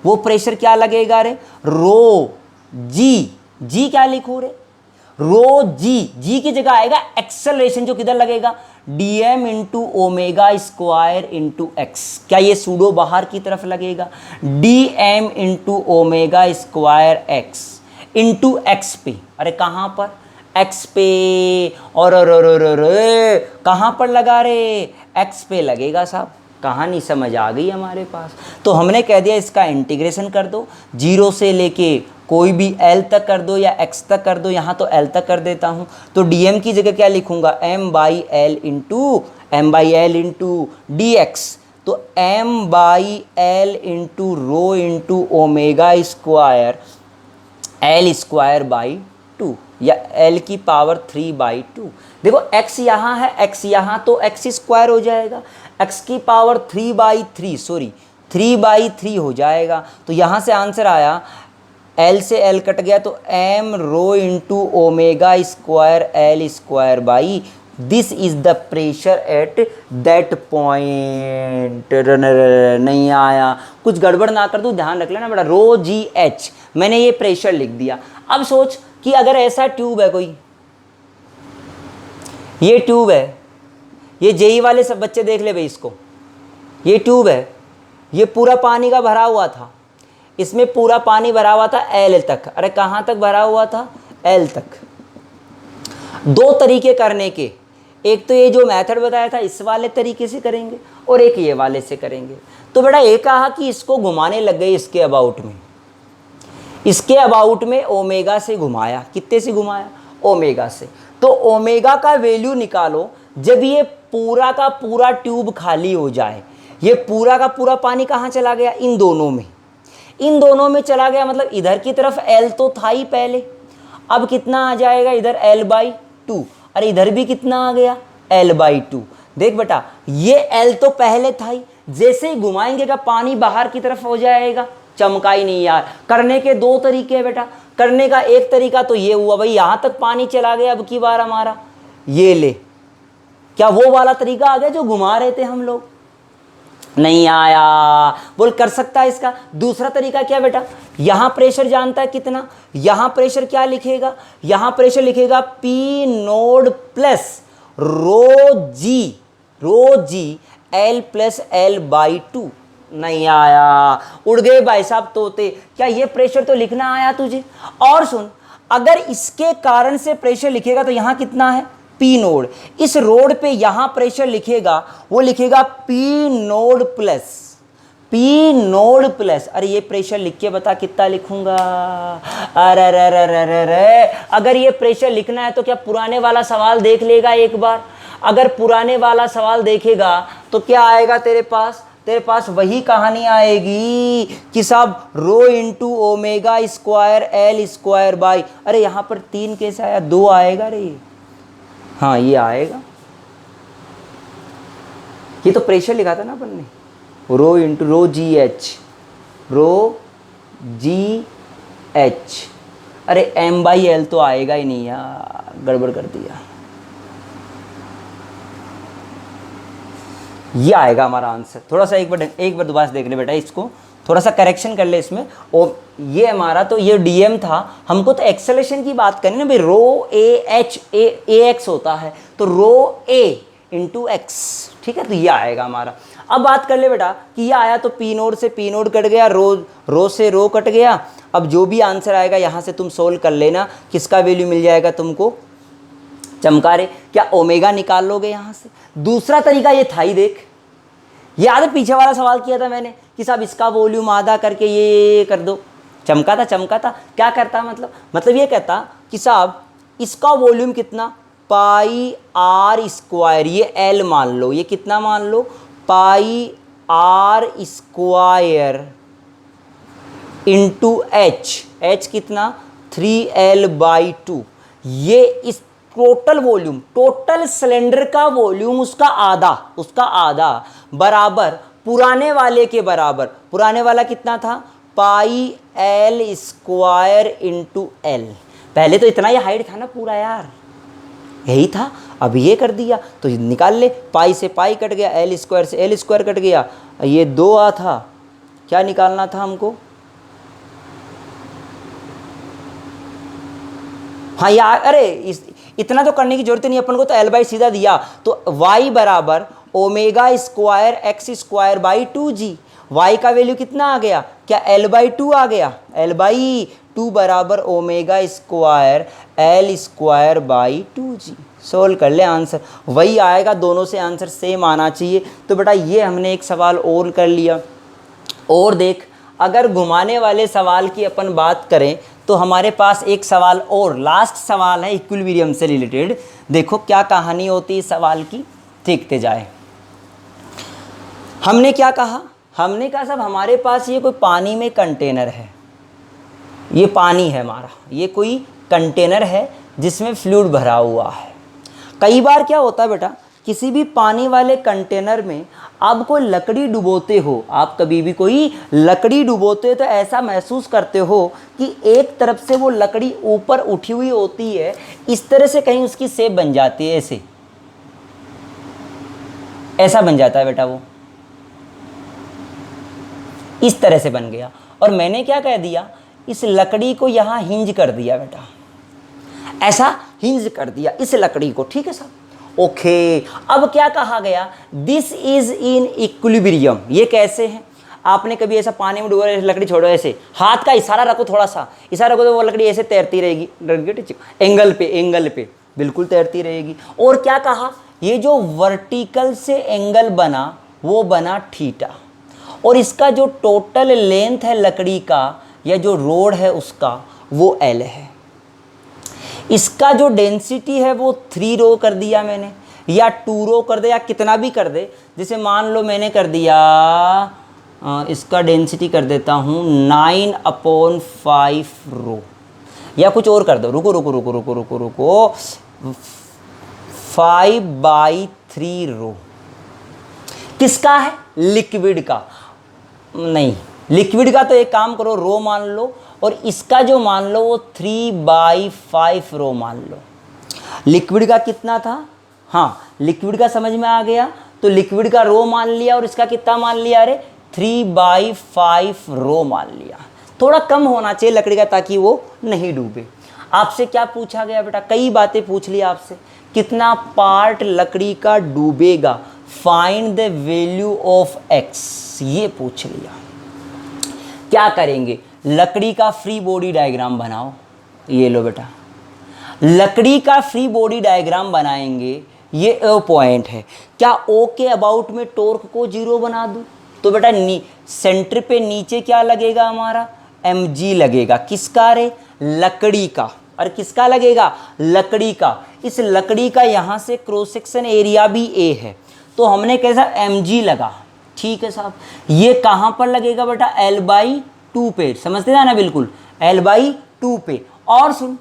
वो प्रेशर क्या लगेगा रे, रो जी क्या लिखो रे, रो जी की जगह आएगा एक्सेलरेशन, जो किधर लगेगा, dm into omega square into x. क्या ये सूडो बाहर की तरफ लगेगा, dm into omega square X into x पे, अरे कहाँ पर, एक्स पे। और कहाँ पर लगा रहे, एक्स पे लगेगा साहब। कहानी समझ आ गई हमारे पास। तो हमने कह दिया इसका इंटीग्रेशन कर दो, 0 से लेके कोई भी l तक कर दो या x तक कर दो, यहाँ तो l तक कर देता हूँ। तो dm की जगह क्या लिखूँगा, m by l into D x. तो m by l into rho into omega square L square by 2 या l की पावर 3/2। देखो x यहाँ है, x यहाँ, तो x स्क्वायर हो जाएगा, x की पावर 3/3 हो जाएगा। तो यहाँ से आंसर आया, l से l कट गया तो m rho into omega square L square by, this is the pressure at that point. नहीं आया, कुछ गड़बड़ ना कर दूँ, ध्यान रख लेना बेटा, रो जी एच मैंने ये प्रेशर लिख दिया। अब सोच कि अगर ऐसा ट्यूब है कोई, ये ट्यूब है, ये जेई वाले सब बच्चे देख ले भाई इसको, ये ट्यूब है, ये पूरा पानी का भरा हुआ था, इसमें पूरा पानी भरा हुआ था एल तक। अरे कहाँ तक भरा हुआ था, एल तक। दो तरीके करने के, एक तो ये जो मेथड बताया था इस वाले तरीके से करेंगे और एक ये वाले से करेंगे। तो बेटा ये कहा कि इसको घुमाने लग गए इसके अबाउट में, इसके अबाउट में ओमेगा से घुमाया। कितने से घुमाया, ओमेगा से। तो ओमेगा का वैल्यू निकालो जब ये पूरा का पूरा ट्यूब खाली हो जाए। ये पूरा का पूरा पानी कहाँ चला गया, इन दोनों में, इन दोनों में चला गया, मतलब इधर की तरफ L तो था ही पहले, अब कितना आ जाएगा इधर L/2। अरे इधर भी कितना आ गया, L/2। देख बेटा ये L तो पहले था ही, जैसे ही घुमाएंगे का पानी बाहर की तरफ हो जाएगा। चमका ही नहीं यार। करने के दो तरीके हैं बेटा। करने का एक तरीका तो ये हुआ भाई, यहाँ तक पानी चला गया अब की बार हमारा, ये ले, क्या वो वाला तरीका आ गया जो घुमा रहे थे हम लोग, नहीं आया। बोल कर सकता है इसका दूसरा तरीका क्या बेटा, यहां प्रेशर जानता है कितना, यहां प्रेशर क्या लिखेगा, यहां प्रेशर लिखेगा P नोड प्लस रो जी L प्लस L/2। नहीं आया, उड़ गए भाई साहब तोते। क्या ये प्रेशर तो लिखना आया तुझे। और सुन, अगर इसके कारण से प्रेशर लिखेगा तो यहां कितना है, P नोड। इस रोड पे यहां प्रेशर लिखेगा, वो लिखेगा P नोड प्लस। अरे ये प्रेशर लिख के बता कितना लिखूंगा। अरे अगर ये प्रेशर लिखना है तो क्या पुराने वाला सवाल देख लेगा एक बार। अगर पुराने वाला सवाल देखेगा तो क्या आएगा तेरे पास, तेरे पास वही कहानी आएगी कि साहब rho into omega square L square by, अरे यहाँ पर 3 कैसे आया, 2 आएगा रे। हाँ ये आएगा, ये तो प्रेशर लिखा था ना अपन ने, रो इंटू रो जी एच। अरे M/L तो आएगा ही नहीं यार, गड़बड़ कर दिया। ये आएगा हमारा आंसर। थोड़ा सा एक बार दोबारा देख ले बेटा, इसको थोड़ा सा करेक्शन कर ले इसमें। और ये हमारा तो ये DM था, हमको तो एक्सेलेरेशन की बात करनी ना भाई, रो AX होता है, तो रो A इंटू एक्स, ठीक है। तो ये आएगा हमारा। अब बात कर ले बेटा कि ये आया तो P नोड से P नोड कट गया, रो से रो कट गया। अब जो भी आंसर आएगा यहाँ से तुम सोल्व कर लेना, किसका वैल्यू मिल जाएगा तुमको, चमका रे। क्या ओमेगा निकाल लोगे यहाँ से। दूसरा तरीका ये था ही, देख याद है पीछे वाला सवाल किया था मैंने कि साहब इसका वॉल्यूम आधा करके ये कर दो। चमका था। क्या करता, मतलब ये कहता कि साहब इसका वॉल्यूम कितना, πr², ये L मान लो, ये कितना मान लो, πr² इंटू H कितना 3L/2। ये इस टोटल वॉल्यूम, टोटल सिलेंडर का वॉल्यूम उसका आधा बराबर पुराने वाले के बराबर। पुराने वाला कितना था, πL² इंटू L। पहले तो इतना ही हाइट था ना पूरा यार, यही था। अब ये कर दिया तो निकाल ले, पाई से पाई कट गया, L² से L² कट गया, ये 2 था। क्या निकालना था हमको, हाँ यार, अरे इतना तो करने की जरूरत नहीं अपन को, तो L/ सीधा दिया। तो y बराबर ω² x² 2g। y का वैल्यू कितना आ गया, क्या L/2 आ गया, L/2 2 बराबर omega square L square by 2g। Solve कर ले, आंसर वही आएगा, दोनों से आंसर सेम आना चाहिए। तो बेटा ये हमने एक सवाल और कर लिया। और देख, अगर घुमाने वाले सवाल की अपन बात करें तो हमारे पास एक सवाल और, लास्ट सवाल है इक्विलिब्रियम से रिलेटेड। देखो क्या कहानी होती है इस सवाल की, देखते जाए। हमने क्या कहा, हमने कहा साहब हमारे पास ये कोई पानी में कंटेनर है, ये पानी है हमारा, ये कोई कंटेनर है जिसमें फ्लूइड भरा हुआ है। कई बार क्या होता है बेटा, किसी भी पानी वाले कंटेनर में आप कोई लकड़ी डुबोते हो, आप कभी भी कोई लकड़ी डुबोते हो तो ऐसा महसूस करते हो कि एक तरफ से वो लकड़ी ऊपर उठी हुई होती है, इस तरह से कहीं उसकी शेप बन जाती है, ऐसे ऐसा बन जाता है बेटा, वो इस तरह से बन गया। और मैंने क्या कह दिया, इस लकड़ी को यहाँ हिंज कर दिया बेटा, ऐसा हिंज कर दिया इस लकड़ी को, ठीक है साहब, ओके। अब क्या कहा गया, दिस इज इन इक्विलिब्रियम। ये कैसे है, आपने कभी ऐसा पानी में डूबा लकड़ी छोड़ो, ऐसे हाथ का इशारा रखो, थोड़ा सा इशारा रखो तो वो लकड़ी ऐसे तैरती रहेगी, एंगल पे बिल्कुल तैरती रहेगी। और क्या कहा, ये जो वर्टिकल से एंगल बना वो बना थीटा, और इसका जो टोटल लेंथ है लकड़ी का या जो रोड है उसका वो एल है। इसका जो डेंसिटी है वो 3 रो कर दिया मैंने, या 2 रो कर दे, या कितना भी कर दे। जैसे मान लो मैंने कर दिया, इसका डेंसिटी कर देता हूँ 9/5 रो, या कुछ और कर दो, रुको रुको रुको रुको रुको रुको 5/3 रो। किसका है, लिक्विड का। नहीं, लिक्विड का तो एक काम करो, रो मान लो, और इसका जो मान लो वो 3/5 रो मान लो। लिक्विड का कितना था, हाँ लिक्विड का समझ में आ गया, तो लिक्विड का रो मान लिया, और इसका कितना मान लिया, अरे 3/5 रो मान लिया। थोड़ा कम होना चाहिए लकड़ी का ताकि वो नहीं डूबे। आपसे क्या पूछा गया बेटा, कई बातें पूछ ली आपसे, कितना पार्ट लकड़ी का डूबेगा, find the value of X, ये पूछ लिया। क्या करेंगे, लकड़ी का फ्री बॉडी डायग्राम बनाओ। ये लो बेटा, लकड़ी का फ्री बॉडी डायग्राम बनाएंगे। ये ओ पॉइंट है, क्या ओ के अबाउट में टॉर्क को 0 बना दूं, तो बेटा सेंटर पे नीचे क्या लगेगा हमारा, mg लगेगा। किसका रे, लकड़ी का। और किसका लगेगा, लकड़ी का। इस लकड़ी का यहाँ से क्रॉस सेक्शन एरिया भी a है, तो हमने कैसा mg लगा, ठीक है साहब। ये कहाँ पर लगेगा बेटा, l/2 पे, समझते हैं ना बिल्कुल, l/2 पे। और सुन,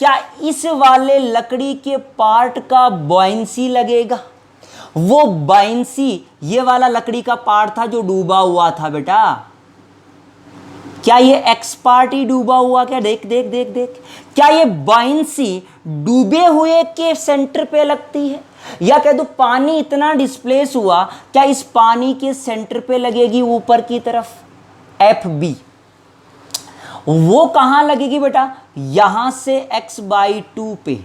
क्या इस वाले लकड़ी के पार्ट का बॉयंसी लगेगा, वो बॉयंसी ये वाला लकड़ी का पार्ट था जो डूबा हुआ था बेटा, क्या ये एक्स पार्ट ही डूबा हुआ, क्या देख देख देख देख, क्या ये बॉयंसी डूबे हुए के सेंटर पे लगती है, या कह दो पानी इतना डिस्प्लेस हुआ, क्या इस पानी के सेंटर पे लगेगी ऊपर की तरफ, FB। वो कहां लगेगी बेटा, यहां से x/2 पे।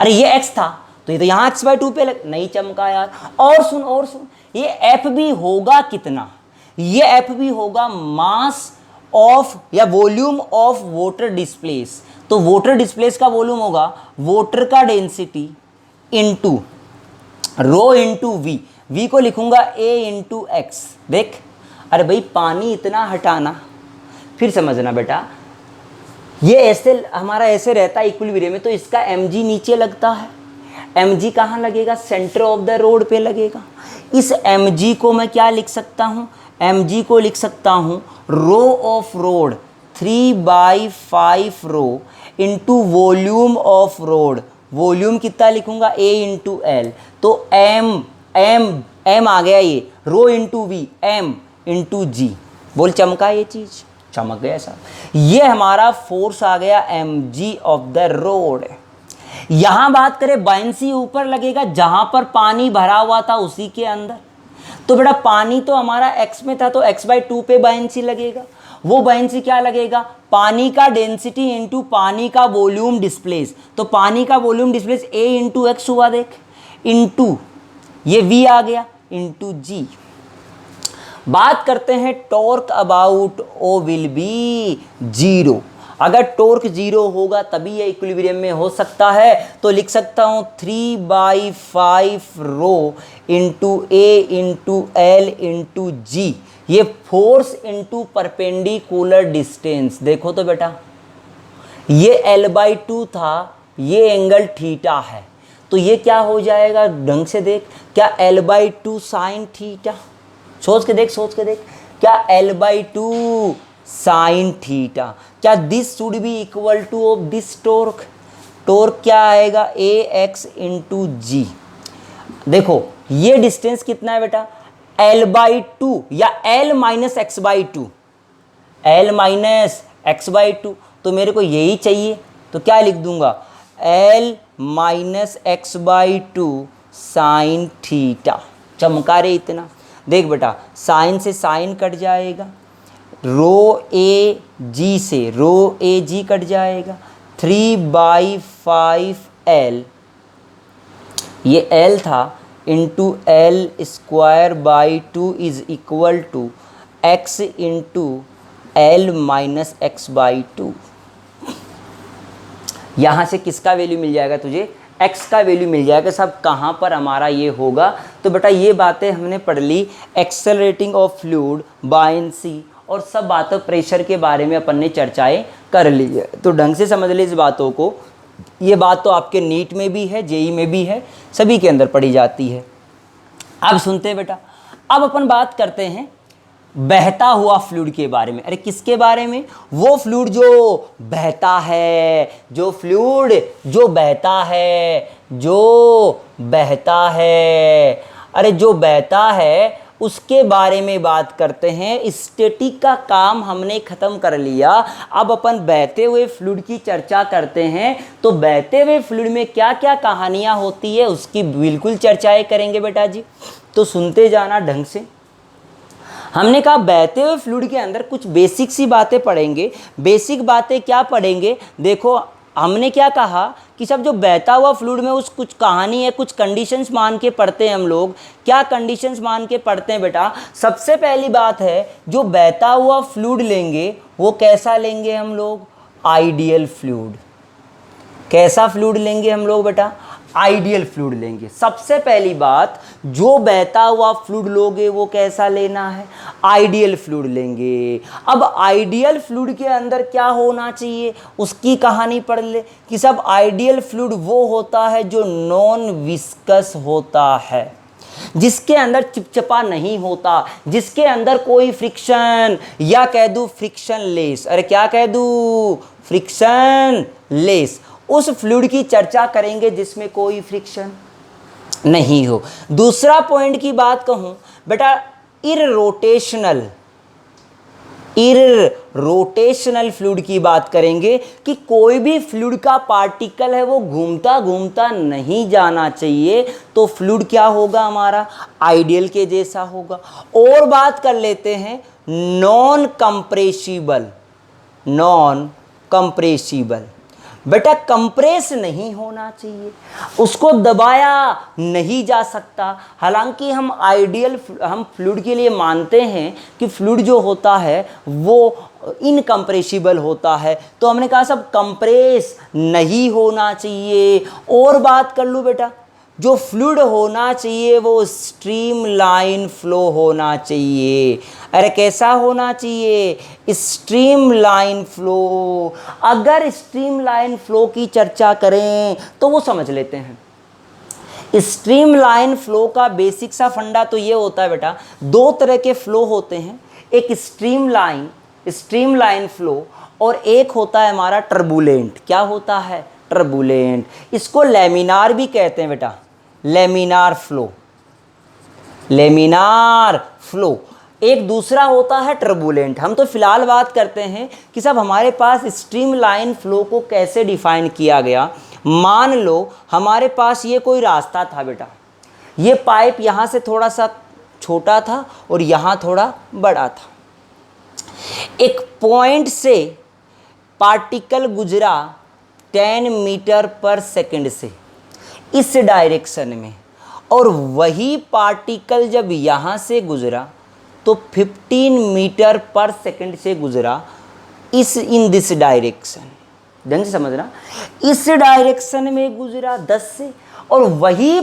अरे ये x था तो ये तो यहां x/2 पे नहीं चमका यार। और सुन, ये FB होगा कितना, ये FB होगा मास ऑफ या वॉल्यूम ऑफ वाटर डिस्प्लेस। तो वाटर डिस्प्लेस का वॉल्यूम होगा वाटर का density into rho into V. V को लिखूंगा A इंटू एक्स। देख, अरे भाई पानी इतना हटाना, फिर समझना बेटा, ये ऐसे हमारा ऐसे रहता है इक्विलिब्रियम में, तो इसका mg नीचे लगता है। mg कहाँ लगेगा, सेंटर ऑफ द रोड पे लगेगा। इस mg को मैं क्या लिख सकता हूँ, mg को लिख सकता हूँ rho of rod 3/5 rho into volume of rod. Volume कितना लिखूंगा, A इंटू एल, तो m आ गया, ये rho into V, m into g. बोल चमका, ये चीज चमक गया साहब। ये हमारा फोर्स आ गया mg ऑफ द रोड। यहां बात करें बायंसी ऊपर लगेगा जहां पर पानी भरा हुआ था उसी के अंदर। तो बेटा पानी तो हमारा x में था, तो x/2 पे बायंसी लगेगा। वो बायंसी क्या लगेगा, पानी का डेंसिटी इंटू पानी का वॉल्यूम डिस्प्लेस। तो पानी का volume displace A into x हुआ, देख, इंटू ये v आ गया इंटू जी। बात करते हैं torque about O will be zero. अगर टॉर्क जीरो होगा तभी ये इक्विलिब्रियम में हो सकता है। तो लिख सकता हूँ 3/5 रो इंटू ए इंटू एल इंटू जी, ये फोर्स इंटू परपेंडिकुलर डिस्टेंस। देखो तो बेटा ये L/2 था, ये एंगल थीटा है, तो ये क्या हो जाएगा ढंग से देख, क्या L/2 साइन थीटा, सोच के देख सोच के देख, क्या L/2 साइन थीटा, क्या this should be equal two of this torque. Torque क्या आएगा ax इंटू जी। देखो ये डिस्टेंस कितना है बेटा L/2 या L minus x/2, L minus x/2, तो मेरे को यही चाहिए, तो क्या लिख दूंगा L minus x/2 sine theta. चमका रे इतना, देख बेटा साइन से साइन कट जाएगा, रो ए जी से रो ए जी कट जाएगा, 3/5 L, ये L था, into L square by 2 is equal to x into L minus x/2। यहाँ से किसका वैल्यू मिल जाएगा तुझे, x का वैल्यू मिल जाएगा। सब कहाँ पर हमारा ये होगा, तो बेटा ये बातें हमने पढ़ ली, एक्सेलरेटिंग ऑफ फ्लूइड, बायंसी और सब बातों प्रेशर के बारे में अपन ने चर्चाएं कर ली है। तो ढंग से समझ ली इस बातों को, ये बात तो आपके नीट में भी है, जेई में भी है, सभी के अंदर पढ़ी जाती है। अब सुनते हैं बेटा, अब अपन बात करते हैं बहता हुआ फ्लूइड के बारे में। अरे किसके बारे में, वो फ्लूइड जो बहता है, जो फ्लूइड जो बहता है, जो बहता है, अरे जो बहता है उसके बारे में बात करते हैं। स्टैटिक का काम हमने खत्म कर लिया, अब अपन बहते हुए फ्लूइड की चर्चा करते हैं। तो बहते हुए फ्लूइड में क्या क्या कहानियां होती है उसकी बिल्कुल चर्चाएं करेंगे बेटा जी, तो सुनते जाना ढंग से। हमने कहा बहते हुए फ्लूइड के अंदर कुछ बेसिक सी बातें पढ़ेंगे। बेसिक बातें क्या पढ़ेंगे, देखो हमने क्या कहा कि सब जो बहता हुआ फ्लूइड में उस कुछ कहानी है, कुछ कंडीशंस मान के पढ़ते हैं हम लोग। क्या कंडीशंस मान के पढ़ते हैं बेटा, सबसे पहली बात है जो बहता हुआ फ्लूइड लेंगे वो कैसा लेंगे हम लोग, आइडियल फ्लूइड। कैसा फ्लूइड लेंगे हम लोग बेटा, आइडियल फ्लूइड लेंगे। सबसे पहली बात, जो बहता हुआ फ्लूइड लोगे वो कैसा लेना है, आइडियल फ्लूइड लेंगे। अब आइडियल फ्लूइड के अंदर क्या होना चाहिए उसकी कहानी पढ़ ले कि सब आइडियल फ्लूइड वो होता है जो नॉन विस्कस होता है, जिसके अंदर चिपचिपा नहीं होता, जिसके अंदर कोई फ्रिक्शन या कह दूं फ्रिक्शन लेस, अरे क्या कह दूं फ्रिक्शन लेस, उस फ्लूइड की चर्चा करेंगे जिसमें कोई फ्रिक्शन नहीं हो। दूसरा पॉइंट की बात कहूं बेटा, इररोटेशनल फ्लूइड की बात करेंगे कि कोई भी फ्लूइड का पार्टिकल है वो घूमता घूमता नहीं जाना चाहिए, तो फ्लूइड क्या होगा हमारा, आइडियल के जैसा होगा। और बात कर लेते हैं नॉन कंप्रेसिबल। बेटा कंप्रेस नहीं होना चाहिए, उसको दबाया नहीं जा सकता। हालांकि हम फ्लूइड के लिए मानते हैं कि फ्लूइड जो होता है वो इनकम्प्रेसिबल होता है, तो हमने कहा सब कंप्रेस नहीं होना चाहिए। और बात कर लूँ बेटा, जो फ्लूइड होना चाहिए वो स्ट्रीमलाइन फ्लो होना चाहिए। अरे कैसा होना चाहिए, स्ट्रीमलाइन फ्लो। अगर स्ट्रीमलाइन फ्लो की चर्चा करें तो वो समझ लेते हैं। स्ट्रीमलाइन फ्लो का बेसिक सा फंडा तो ये होता है बेटा, दो तरह के फ्लो होते हैं, एक स्ट्रीमलाइन फ्लो और एक होता है हमारा टर्बुलेंट। क्या होता है, टर्बुलेंट। इसको लैमिनार भी कहते हैं बेटा, लैमिनार फ्लो। एक दूसरा होता है टर्बुलेंट। हम तो फिलहाल बात करते हैं कि सब हमारे पास स्ट्रीमलाइन फ्लो को कैसे डिफाइन किया गया। मान लो हमारे पास ये कोई रास्ता था बेटा, ये पाइप यहाँ से थोड़ा सा छोटा था और यहाँ थोड़ा बड़ा था। एक पॉइंट से पार्टिकल गुजरा 10 मीटर पर सेकंड से इस डायरेक्शन में, और वही पार्टिकल जब यहाँ से गुजरा तो 15 मीटर पर सेकंड से गुजरा इन दिस डायरेक्शन। ढंग से समझना, इस डायरेक्शन में गुजरा 10 से, और वही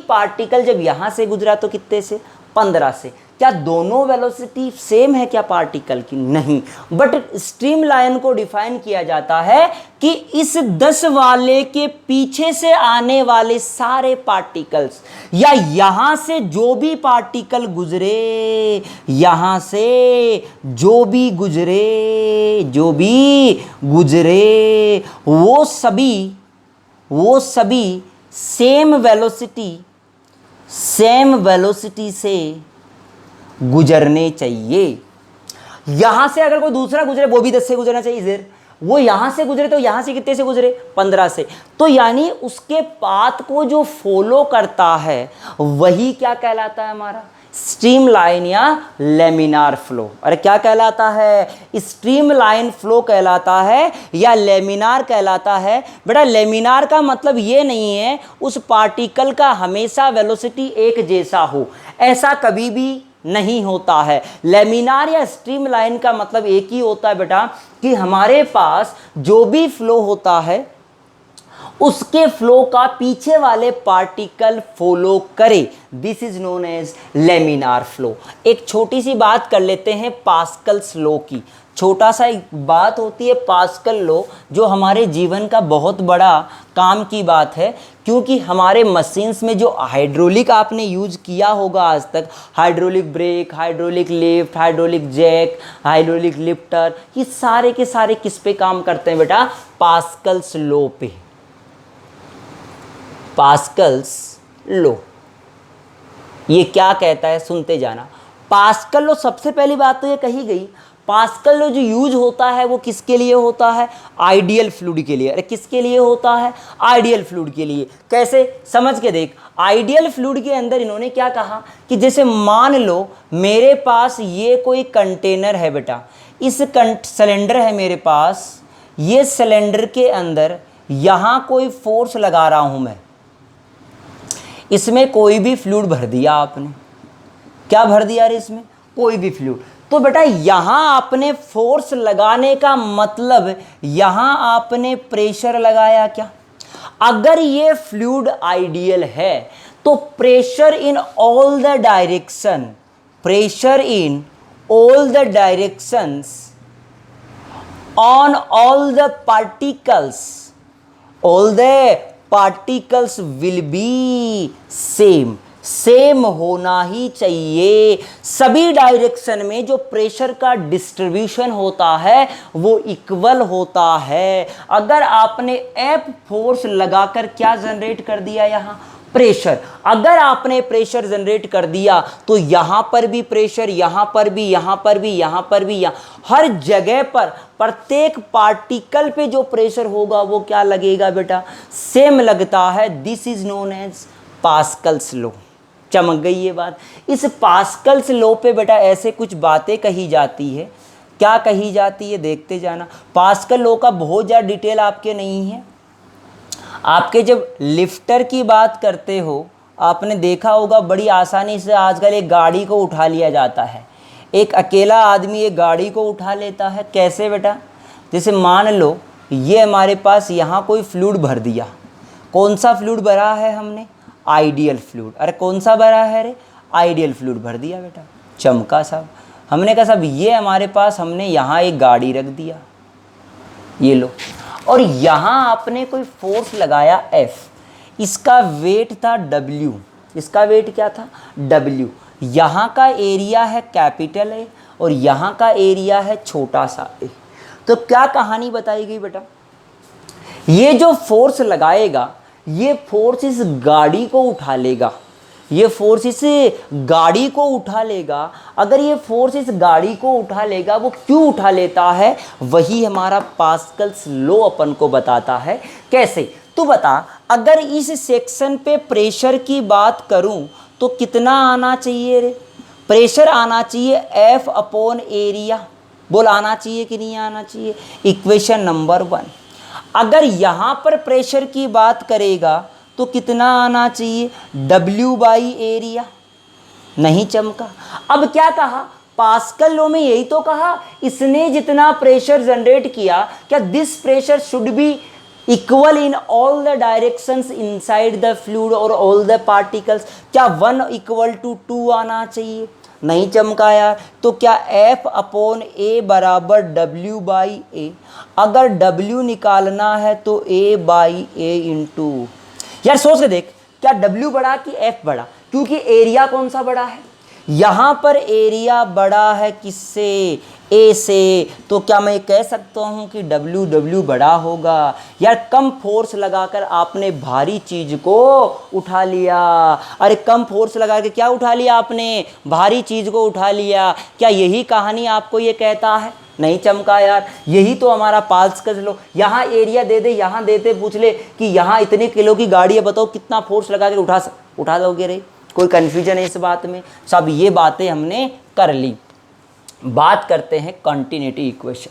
पार्टिकल जब यहां से गुजरा तो कितने से, 15 से। क्या दोनों वेलोसिटी सेम है क्या पार्टिकल की? नहीं, बट स्ट्रीम लाइन को डिफाइन किया जाता है कि इस 10 वाले के पीछे से आने वाले सारे पार्टिकल्स, या यहां से जो भी पार्टिकल गुजरे, यहां से जो भी गुजरे वो सभी सेम वेलोसिटी से गुजरने चाहिए। यहां से अगर कोई दूसरा गुजरे वो भी 10 से गुजरना चाहिए। इधर वो यहां से गुजरे तो यहां से कितने से गुजरे, 15 से। तो यानी उसके पाथ को जो फॉलो करता है वही क्या कहलाता है हमारा, स्ट्रीम लाइन या लेमिनार फ्लो। अरे क्या कहलाता है, स्ट्रीम लाइन फ्लो कहलाता है या लेमिनार कहलाता है। बेटा लेमिनार का मतलब ये नहीं है उस पार्टिकल का हमेशा वेलोसिटी एक जैसा हो, ऐसा कभी भी नहीं होता है। लेमिनार या स्ट्रीम लाइन का मतलब एक ही होता है बेटा कि हमारे पास जो भी फ्लो होता है उसके फ्लो का पीछे वाले पार्टिकल फॉलो करे, this is known as laminar flow. एक छोटी सी बात कर लेते हैं पास्कल्स लॉ की। छोटा सा एक बात होती है पास्कल लॉ, जो हमारे जीवन का बहुत बड़ा काम की बात है, क्योंकि हमारे मशीन्स में जो हाइड्रोलिक आपने यूज किया होगा आज तक, hydraulic brake, hydraulic lift, hydraulic jack, hydraulic lifter, ये सारे के सारे किस पे काम करते हैं बेटा, पास्कल्स लॉ पे। पास्कल्स लॉ ये क्या कहता है, सुनते जाना। पास्कल लॉ, सबसे पहली बात तो ये कही गई, पास्कल लॉ जो यूज होता है वो किसके लिए होता है, आइडियल फ्लूइड के लिए। अरे किसके लिए होता है, आइडियल फ्लूइड के लिए। कैसे, समझ के देख। आइडियल फ्लूइड के अंदर इन्होंने क्या कहा कि जैसे मान लो मेरे पास ये कोई कंटेनर है बेटा, इस सिलेंडर है मेरे पास, ये सिलेंडर के अंदर यहां कोई फोर्स लगा रहा हूं मैं, इसमें कोई भी फ्लूइड भर दिया आपने। क्या भर दिया रे इसमें, कोई भी फ्लूइड। तो बेटा यहां आपने फोर्स लगाने का मतलब यहां आपने प्रेशर लगाया क्या। अगर ये फ्लूइड आइडियल है तो pressure in all the direction, pressure in all the directions on all the particles, all the particles will be same होना ही चाहिए। सभी डायरेक्शन में जो प्रेशर का डिस्ट्रीब्यूशन होता है वो इक्वल होता है। अगर आपने एफ फोर्स लगाकर क्या जनरेट कर दिया, यहाँ प्रेशर, अगर आपने प्रेशर जनरेट कर दिया तो यहां पर भी प्रेशर, यहां पर भी, यहां पर भी, यहां पर भी, हर जगह पर प्रत्येक पार्टिकल पे जो प्रेशर होगा वो क्या लगेगा बेटा, सेम लगता है। This is known as Pascal's law. चमक गई ये बात। इस पास्कल्स लॉ पे बेटा ऐसे कुछ बातें कही जाती है। क्या कही जाती है देखते जाना। पास्कल लॉ का बहुत ज़्यादा डिटेल आपके नहीं है। आपके जब लिफ्टर की बात करते हो, आपने देखा होगा बड़ी आसानी से आजकल एक गाड़ी को उठा लिया जाता है। एक अकेला आदमी एक गाड़ी को उठा लेता है। कैसे बेटा, जैसे मान लो ये हमारे पास यहाँ कोई फ्लूइड भर दिया। कौन सा फ्लूइड भरा है हमने, आइडियल फ्लूइड। अरे कौन सा भरा है रे, आइडियल फ्लूइड भर दिया बेटा। चमका साहब, हमने कहा साहब ये हमारे पास, हमने यहाँ एक गाड़ी रख दिया, ये लो, और यहाँ आपने कोई फोर्स लगाया F, इसका वेट था W, इसका वेट क्या था W। यहाँ का एरिया है कैपिटल A और यहाँ का एरिया है छोटा सा a। तो क्या कहानी बताई गई बेटा, ये जो फोर्स लगाएगा ये फोर्स इस गाड़ी को उठा लेगा, ये फोर्स इस गाड़ी को उठा लेगा। अगर ये फोर्स इस गाड़ी को उठा लेगा, वो क्यों उठा लेता है, वही हमारा पास्कल्स लॉ अपन को बताता है। कैसे, तू बता, अगर इस सेक्शन पे प्रेशर की बात करूं तो कितना आना चाहिए रे, प्रेशर आना चाहिए F अपॉन एरिया। बोल आना चाहिए कि नहीं आना चाहिए। Equation number 1। अगर यहाँ पर प्रेशर की बात करेगा तो कितना आना चाहिए, W बाई एरिया। नहीं चमका। अब क्या कहा, पास्कल लॉ में यही तो कहा, इसने जितना प्रेशर जनरेट किया, क्या this pressure should be equal in all the directions inside the fluid और ऑल द पार्टिकल्स, क्या 1 इक्वल टू 2 आना चाहिए? नहीं चमका यार। तो क्या F अपॉन A बराबर W बाई A, अगर W निकालना है तो A बाई A इंटू, यार सोच के देख, क्या W बड़ा कि F बड़ा? क्योंकि एरिया कौन सा बड़ा है, यहाँ पर एरिया बड़ा है किससे, A से, तो क्या मैं कह सकता हूँ कि W बड़ा होगा? यार कम फोर्स लगाकर आपने भारी चीज को उठा लिया। अरे कम फोर्स लगा के क्या उठा लिया आपने, भारी चीज को उठा लिया। क्या यही कहानी आपको ये कहता है? नहीं चमका यार। यही तो हमारा पास्कल लॉ, यहाँ एरिया दे दे, यहाँ देते पूछ ले कि यहाँ इतने किलो की गाड़ी है, बताओ कितना फोर्स लगा के उठा दोगे रे? कोई कन्फ्यूजन है इस बात में? सब ये बातें हमने कर ली। बात करते हैं कंटिन्यूटी इक्वेशन।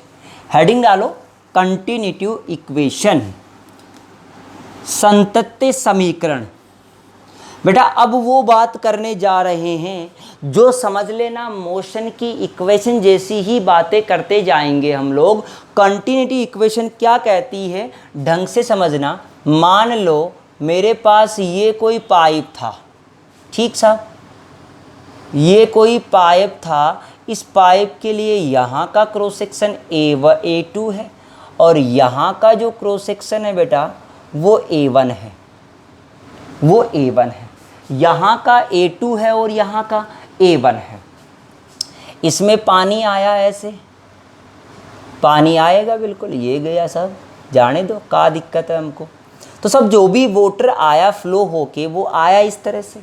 हेडिंग डालो कंटिन्यूटी इक्वेशन, संतत्य समीकरण। बेटा अब वो बात करने जा रहे हैं जो समझ लेना मोशन की इक्वेशन जैसी ही बातें करते जाएंगे हम लोग। कंटिन्यूटी इक्वेशन क्या कहती है ढंग से समझना। मान लो मेरे पास ये कोई पाइप था, ठीक साहब, ये कोई पाइप था। इस पाइप के लिए यहाँ का क्रॉस सेक्शन A2 है और यहाँ का जो क्रॉस सेक्शन है बेटा वो A1 है, वो A1 है। यहाँ का A2 है और यहाँ का A1 है। इसमें पानी आया, ऐसे पानी आएगा बिल्कुल, ये गया सब, जाने दो, क्या दिक्कत है हमको। तो सब जो भी वाटर आया फ्लो होके वो आया इस तरह से।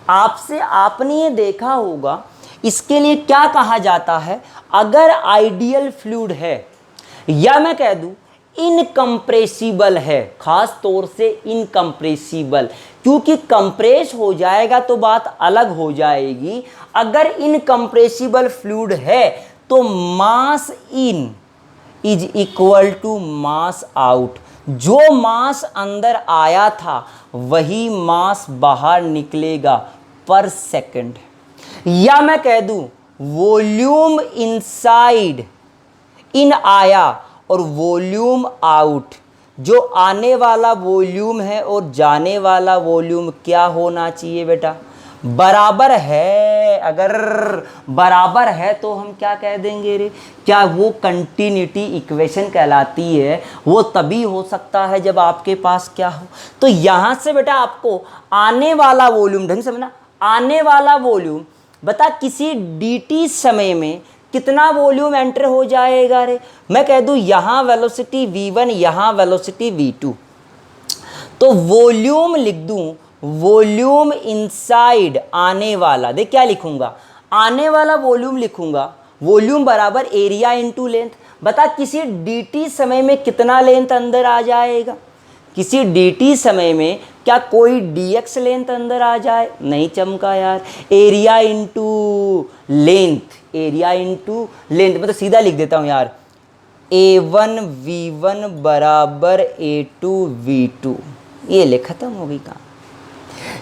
आपने ये देखा होगा, इसके लिए क्या कहा जाता है, अगर आइडियल फ्लूइड है या मैं कह दूं इनकम्प्रेसिबल है, खास तौर से इनकम्प्रेसिबल, क्योंकि कंप्रेस हो जाएगा तो बात अलग हो जाएगी। अगर इनकम्प्रेसिबल फ्लूइड है तो mass in is equal to mass out. जो मास अंदर आया था वही मास बाहर निकलेगा पर सेकंड। या मैं कह दूं वॉल्यूम इनसाइड इन आया और वॉल्यूम आउट, जो आने वाला वॉल्यूम है और जाने वाला वॉल्यूम क्या होना चाहिए बेटा, बराबर है। अगर बराबर है तो हम क्या कह देंगे रे, क्या वो कंटिन्यूटी इक्वेशन कहलाती है। वो तभी हो सकता है जब आपके पास क्या हो। तो यहाँ से बेटा आपको आने वाला वॉल्यूम ढंग से समझना, आने वाला वॉल्यूम बता किसी dt समय में कितना वॉल्यूम एंटर हो जाएगा रे। मैं कह दूं यहाँ वेलोसिटी v1, यहाँ वेलोसिटी v2, तो वॉल्यूम लिख दूं वॉल्यूम इनसाइड आने वाला। देख क्या लिखूंगा, आने वाला वॉल्यूम लिखूंगा, वॉल्यूम बराबर एरिया इनटू लेंथ। बता किसी dt समय में कितना लेंथ अंदर आ जाएगा, किसी dt समय में क्या कोई dx लेंथ अंदर आ जाए? नहीं चमका यार। Area into length, area into length, मतलब सीधा लिख देता हूँ यार, A1 V1 बराबर A2 V2, ये ले खत्म हो गई काम।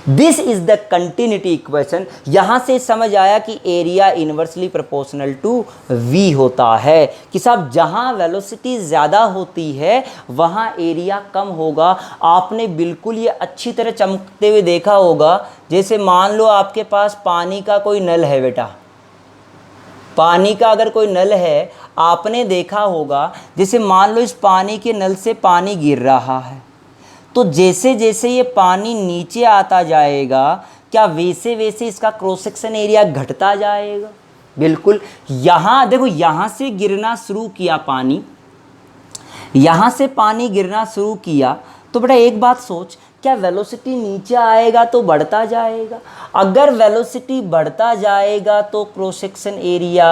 This is the continuity equation. यहां से समझ आया कि area inversely proportional to v होता है, कि साहब जहां वेलोसिटी ज़्यादा होती है वहां एरिया कम होगा। आपने बिल्कुल ये अच्छी तरह चमकते हुए देखा होगा, जैसे मान लो आपके पास पानी का कोई नल है बेटा, पानी का अगर कोई नल है, आपने देखा होगा जैसे मान लो इस पानी के नल से पानी गिर रहा है, तो जैसे जैसे ये पानी नीचे आता जाएगा क्या वैसे वैसे इसका क्रॉस सेक्शन एरिया घटता जाएगा? बिल्कुल। यहाँ देखो, यहाँ से गिरना शुरू किया पानी, यहाँ से पानी गिरना शुरू किया, तो बेटा एक बात सोच, क्या वेलोसिटी नीचे आएगा तो बढ़ता जाएगा? अगर वेलोसिटी बढ़ता जाएगा तो क्रॉस सेक्शन एरिया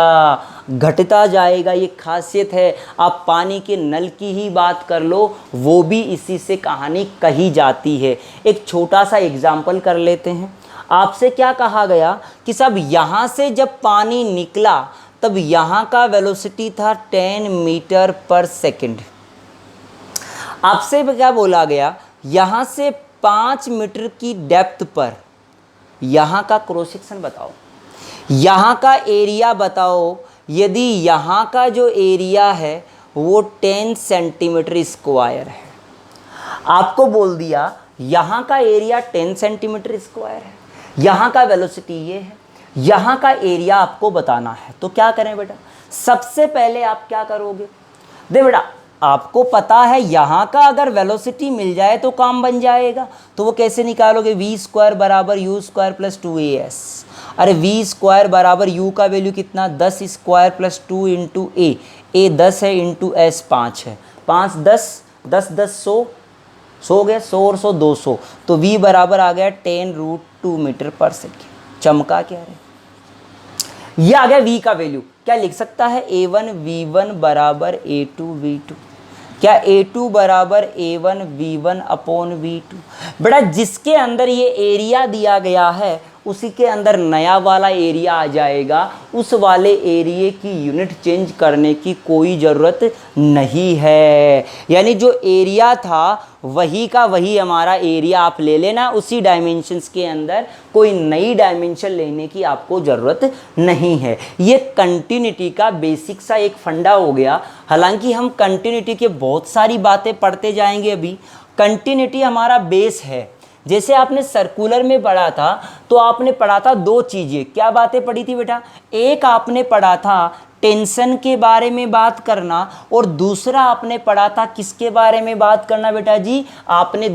घटता जाएगा। ये खासियत है। आप पानी के नल की ही बात कर लो, वो भी इसी से कहानी कही जाती है। एक छोटा सा एग्जाम्पल कर लेते हैं। आपसे क्या कहा गया कि सब यहाँ से जब पानी निकला तब यहाँ का वेलोसिटी था 10 मीटर पर सेकेंड। आपसे क्या बोला गया, यहाँ से 5 मीटर की डेप्थ पर यहाँ का क्रॉस सेक्शन बताओ, यहाँ का एरिया बताओ। यदि यहाँ का जो एरिया है वो 10 सेंटीमीटर स्क्वायर है, आपको बोल दिया यहाँ का एरिया 10 सेंटीमीटर स्क्वायर है, यहाँ का वेलोसिटी ये है, यहाँ का एरिया आपको बताना है। तो क्या करें बेटा, सबसे पहले आप क्या करोगे, दे बेटा आपको पता है यहाँ का अगर वेलोसिटी मिल जाए तो काम बन जाएगा। तो वो कैसे निकालोगे, वी स्क्वायर बराबर यू स्क्वायर प्लस 2as। अरे वी स्क्वायर बराबर यू का वैल्यू कितना, 10 स्क्वायर प्लस 2 इंटू ए 10 है इंटू एस 5 है, 5 10 10 10 100 हो गया, 100 और 100 200। तो v बराबर आ गया 10√2 मीटर पर सेकेंड। चमका क्या रहे, ये आ गया v का वैल्यू। क्या लिख सकता है, a1 v1 बराबर a2 v2। क्या a2 बराबर a1 v1 अपॉन v2। बेटा जिसके अंदर ये एरिया दिया गया है उसी के अंदर नया वाला एरिया आ जाएगा, उस वाले एरिया की यूनिट चेंज करने की कोई ज़रूरत नहीं है। यानी जो एरिया था वही का वही हमारा एरिया आप ले लेना, उसी डायमेंशंस के अंदर कोई नई डायमेंशन लेने की आपको ज़रूरत नहीं है। ये कंटिन्यूटी का बेसिक सा एक फंडा हो गया। हालांकि हम कंटिन्यूटी के बहुत सारी बातें पढ़ते जाएंगे। अभी कंटिन्यूटी हमारा बेस है। जैसे आपने सर्कुलर में पढ़ा था तो आपने पढ़ा था दो चीज़ें, क्या बातें पढ़ी थी बेटा, एक आपने पढ़ा था टेंशन के बारे में बात करना और दूसरा आपने पढ़ा था किसके बारे में बात करना बेटा जी, आपने